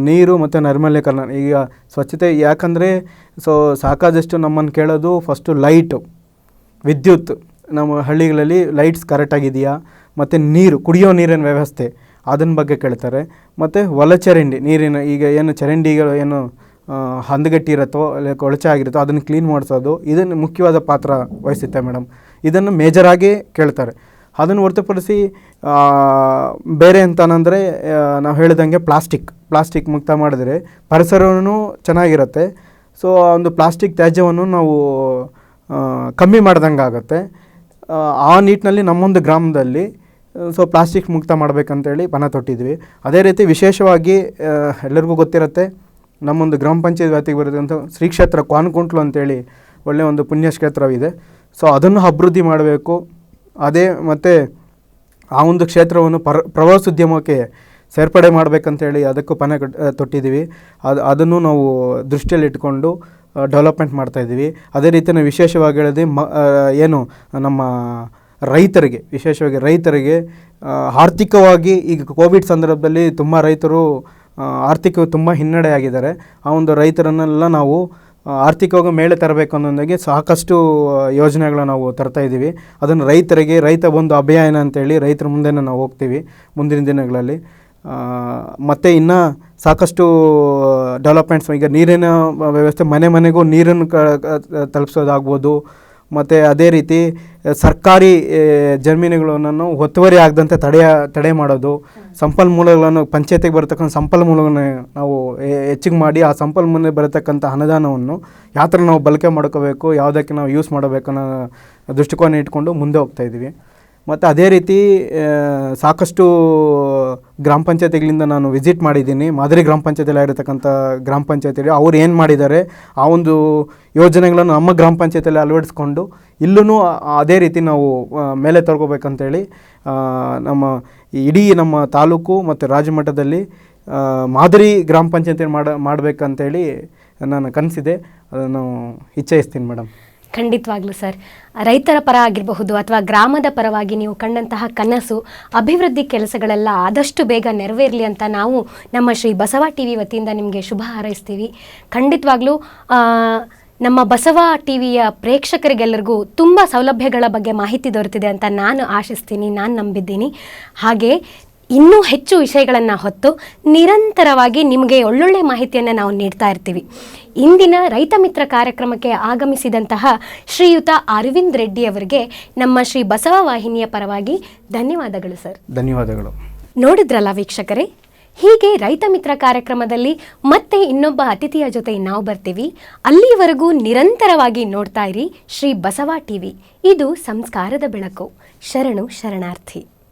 ನೀರು ಮತ್ತು ನೈರ್ಮಲ್ಯೀಕರಣ. ಈಗ ಸ್ವಚ್ಛತೆ ಯಾಕಂದರೆ ಸಾಕಾದಷ್ಟು ನಮ್ಮನ್ನು ಕೇಳೋದು ಫಸ್ಟು ಲೈಟು, ವಿದ್ಯುತ್, ನಮ್ಮ ಹಳ್ಳಿಗಳಲ್ಲಿ ಲೈಟ್ಸ್ ಕರೆಕ್ಟಾಗಿದೆಯಾ, ಮತ್ತು ಕುಡಿಯೋ ನೀರಿನ ವ್ಯವಸ್ಥೆ ಅದನ್ನ ಬಗ್ಗೆ ಕೇಳ್ತಾರೆ. ಮತ್ತು ಒಳಚರಂಡಿ ನೀರಿನ, ಈಗ ಏನು ಚರಂಡಿಗಳು ಏನು ಹಂದಗಟ್ಟಿರುತ್ತೋ ಇಲ್ಲ ಕೊಳಚೆ ಆಗಿರುತ್ತೋ ಅದನ್ನು ಕ್ಲೀನ್ ಮಾಡಿಸೋದು, ಇದನ್ನು ಮುಖ್ಯವಾದ ಪಾತ್ರ ವಹಿಸುತ್ತೆ ಮೇಡಮ್. ಇದನ್ನು ಮೇಜರಾಗಿ ಕೇಳ್ತಾರೆ. ಅದನ್ನು ಹೊರತುಪಡಿಸಿ ಬೇರೆ ಅಂತಂದರೆ ನಾವು ಹೇಳಿದಂಗೆ ಪ್ಲಾಸ್ಟಿಕ್ ಮುಕ್ತ ಮಾಡಿದ್ರೆ ಪರಿಸರವೂ ಚೆನ್ನಾಗಿರುತ್ತೆ. ಸೊ ಒಂದು ಪ್ಲಾಸ್ಟಿಕ್ ತ್ಯಾಜ್ಯವನ್ನು ನಾವು ಕಮ್ಮಿ ಮಾಡ್ದಂಗೆ ಆಗುತ್ತೆ. ಆ ನಿಟ್ಟಿನಲ್ಲಿ ನಮ್ಮೊಂದು ಗ್ರಾಮದಲ್ಲಿ ಪ್ಲಾಸ್ಟಿಕ್ ಮುಕ್ತ ಮಾಡಬೇಕಂತೇಳಿ ಪಣ ತೊಟ್ಟಿದ್ವಿ. ಅದೇ ರೀತಿ ವಿಶೇಷವಾಗಿ ಎಲ್ಲರಿಗೂ ಗೊತ್ತಿರುತ್ತೆ, ನಮ್ಮೊಂದು ಗ್ರಾಮ ಪಂಚಾಯತ್ ವ್ಯಾಪ್ತಿಗೆ ಬರೋದಂಥ ಶ್ರೀ ಕ್ಷೇತ್ರ ಕ್ವಾನ್ಕುಂಟ್ಲು ಅಂತೇಳಿ ಒಳ್ಳೆಯ ಒಂದು ಪುಣ್ಯಕ್ಷೇತ್ರವಿದೆ. ಸೊ ಅದನ್ನು ಅಭಿವೃದ್ಧಿ ಮಾಡಬೇಕು. ಅದೇ ಮತ್ತು ಆ ಒಂದು ಕ್ಷೇತ್ರವನ್ನು ಪ್ರವಾಸೋದ್ಯಮಕ್ಕೆ ಸೇರ್ಪಡೆ ಮಾಡಬೇಕಂತೇಳಿ ಅದಕ್ಕೂ ಪಣ ತೊಟ್ಟಿದ್ದೀವಿ. ಅದನ್ನು ನಾವು ದೃಷ್ಟಿಯಲ್ಲಿ ಇಟ್ಕೊಂಡು ಡೆವಲಪ್ಮೆಂಟ್ ಮಾಡ್ತಾಯಿದ್ದೀವಿ. ಅದೇ ರೀತಿ ನಾವು ವಿಶೇಷವಾಗಿ ಹೇಳಿದೆ ಏನು ನಮ್ಮ ರೈತರಿಗೆ, ವಿಶೇಷವಾಗಿ ರೈತರಿಗೆ ಆರ್ಥಿಕವಾಗಿ ಈಗ ಕೋವಿಡ್ ಸಂದರ್ಭದಲ್ಲಿ ತುಂಬ ರೈತರು ಆರ್ಥಿಕ ತುಂಬ ಹಿನ್ನಡೆ ಆಗಿದ್ದಾರೆ. ಆ ಒಂದು ರೈತರನ್ನೆಲ್ಲ ನಾವು ಆರ್ಥಿಕವಾಗಿ ಮೇಲೆ ತರಬೇಕು ಅನ್ನೋದಾಗಿ ಸಾಕಷ್ಟು ಯೋಜನೆಗಳನ್ನ ನಾವು ತರ್ತಾಯಿದ್ದೀವಿ. ಅದನ್ನು ರೈತ ಬಂಧು ಅಭಿಯಾನ ಅಂತೇಳಿ ರೈತರ ಮುಂದೆ ನಾವು ಹೋಗ್ತೀವಿ ಮುಂದಿನ ದಿನಗಳಲ್ಲಿ. ಮತ್ತು ಇನ್ನು ಸಾಕಷ್ಟು ಡೆವಲಪ್ಮೆಂಟ್ಸ್, ಈಗ ನೀರಿನ ವ್ಯವಸ್ಥೆ, ಮನೆಗೂ ನೀರನ್ನು ತಲುಪಿಸೋದಾಗ್ಬೋದು. ಮತ್ತು ಅದೇ ರೀತಿ ಸರ್ಕಾರಿ ಜಮೀನುಗಳನ್ನು ಒತ್ತುವರಿ ಆಗದಂತೆ ತಡೆ ಮಾಡೋದು, ಸಂಪನ್ಮೂಲಗಳನ್ನು ಪಂಚಾಯತಿಗೆ ಬರತಕ್ಕಂಥ ಸಂಪನ್ಮೂಲಗಳನ್ನು ನಾವು ಹೆಚ್ಚಿಗೆ ಮಾಡಿ ಆ ಸಂಪನ್ಮೂಲ ಬರತಕ್ಕಂಥ ಅನುದಾನವನ್ನು ಯಾವ ಥರ ನಾವು ಬಳಕೆ ಮಾಡ್ಕೋಬೇಕು, ಯಾವುದಕ್ಕೆ ನಾವು ಯೂಸ್ ಮಾಡಬೇಕು ಅನ್ನೋ ದೃಷ್ಟಿಕೋನ ಇಟ್ಕೊಂಡು ಮುಂದೆ ಹೋಗ್ತಾಯಿದ್ದೀವಿ. ಮತ್ತು ಅದೇ ರೀತಿ ಸಾಕಷ್ಟು ಗ್ರಾಮ ಪಂಚಾಯತಿಗಳಿಂದ ನಾನು ವಿಸಿಟ್ ಮಾಡಿದ್ದೀನಿ. ಮಾದರಿ ಗ್ರಾಮ ಪಂಚಾಯತಿಯಲ್ಲಿ ಆಗಿರತಕ್ಕಂಥ ಗ್ರಾಮ ಪಂಚಾಯತಿಯಲ್ಲಿ ಅವ್ರು ಏನು ಮಾಡಿದ್ದಾರೆ, ಆ ಒಂದು ಯೋಜನೆಗಳನ್ನು ನಮ್ಮ ಗ್ರಾಮ ಪಂಚಾಯತಿಯಲ್ಲಿ ಅಳವಡಿಸ್ಕೊಂಡು ಇಲ್ಲೂ ಅದೇ ರೀತಿ ನಾವು ಮೇಲೆ ತರ್ಕೋಬೇಕಂತೇಳಿ ನಮ್ಮ ತಾಲೂಕು ಮತ್ತು ರಾಜ್ಯ ಮಟ್ಟದಲ್ಲಿ ಮಾದರಿ ಗ್ರಾಮ ಪಂಚಾಯತಿ ಮಾಡಬೇಕಂತೇಳಿ ನಾನು ಕನಸಿದೆ. ಅದನ್ನು ಇಚ್ಛಯಿಸ್ತೀನಿ ಮೇಡಮ್. ಖಂಡಿತವಾಗ್ಲೂ ಸರ್, ರೈತರ ಪರ ಆಗಿರಬಹುದು ಅಥವಾ ಗ್ರಾಮದ ಪರವಾಗಿ ನೀವು ಕಂಡಂತಹ ಕನಸು, ಅಭಿವೃದ್ಧಿ ಕೆಲಸಗಳೆಲ್ಲ ಆದಷ್ಟು ಬೇಗ ನೆರವೇರಲಿ ಅಂತ ನಾವು ನಮ್ಮ ಶ್ರೀ ಬಸವ ಟಿವಿ ವತಿಯಿಂದ ನಿಮಗೆ ಶುಭ ಹಾರೈಸ್ತೀವಿ. ಖಂಡಿತವಾಗ್ಲೂ ನಮ್ಮ ಬಸವ ಟಿವಿಯ ಪ್ರೇಕ್ಷಕರಿಗೆಲ್ಲರಿಗೂ ತುಂಬ ಸೌಲಭ್ಯಗಳ ಬಗ್ಗೆ ಮಾಹಿತಿ ದೊರೆತಿದೆ ಅಂತ ನಾನು ಆಶಿಸ್ತೀನಿ, ನಾನು ನಂಬಿದ್ದೀನಿ. ಹಾಗೆ ಇನ್ನೂ ಹೆಚ್ಚು ವಿಷಯಗಳನ್ನು ಹೊತ್ತು ನಿರಂತರವಾಗಿ ನಿಮಗೆ ಒಳ್ಳೊಳ್ಳೆ ಮಾಹಿತಿಯನ್ನು ನಾವು ನೀಡ್ತಾ ಇರ್ತೀವಿ. ಇಂದಿನ ರೈತ ಮಿತ್ರ ಕಾರ್ಯಕ್ರಮಕ್ಕೆ ಆಗಮಿಸಿದಂತಹ ಶ್ರೀಯುತ ಅರವಿಂದ್ ರೆಡ್ಡಿ ಅವರಿಗೆ ನಮ್ಮ ಶ್ರೀ ಬಸವ ವಾಹಿನಿಯ ಪರವಾಗಿ ಧನ್ಯವಾದಗಳು ಸರ್. ಧನ್ಯವಾದಗಳು. ನೋಡಿದ್ರಲ್ಲ ವೀಕ್ಷಕರೇ, ಹೀಗೆ ರೈತ ಮಿತ್ರ ಕಾರ್ಯಕ್ರಮದಲ್ಲಿ ಮತ್ತೆ ಇನ್ನೊಬ್ಬ ಅತಿಥಿಯ ಜೊತೆ ನಾವು ಬರ್ತೀವಿ. ಅಲ್ಲಿವರೆಗೂ ನಿರಂತರವಾಗಿ ನೋಡ್ತಾ ಇರಿ ಶ್ರೀ ಬಸವ ಟಿವಿ. ಇದು ಸಂಸ್ಕಾರದ ಬೆಳಕು. ಶರಣು ಶರಣಾರ್ಥಿ.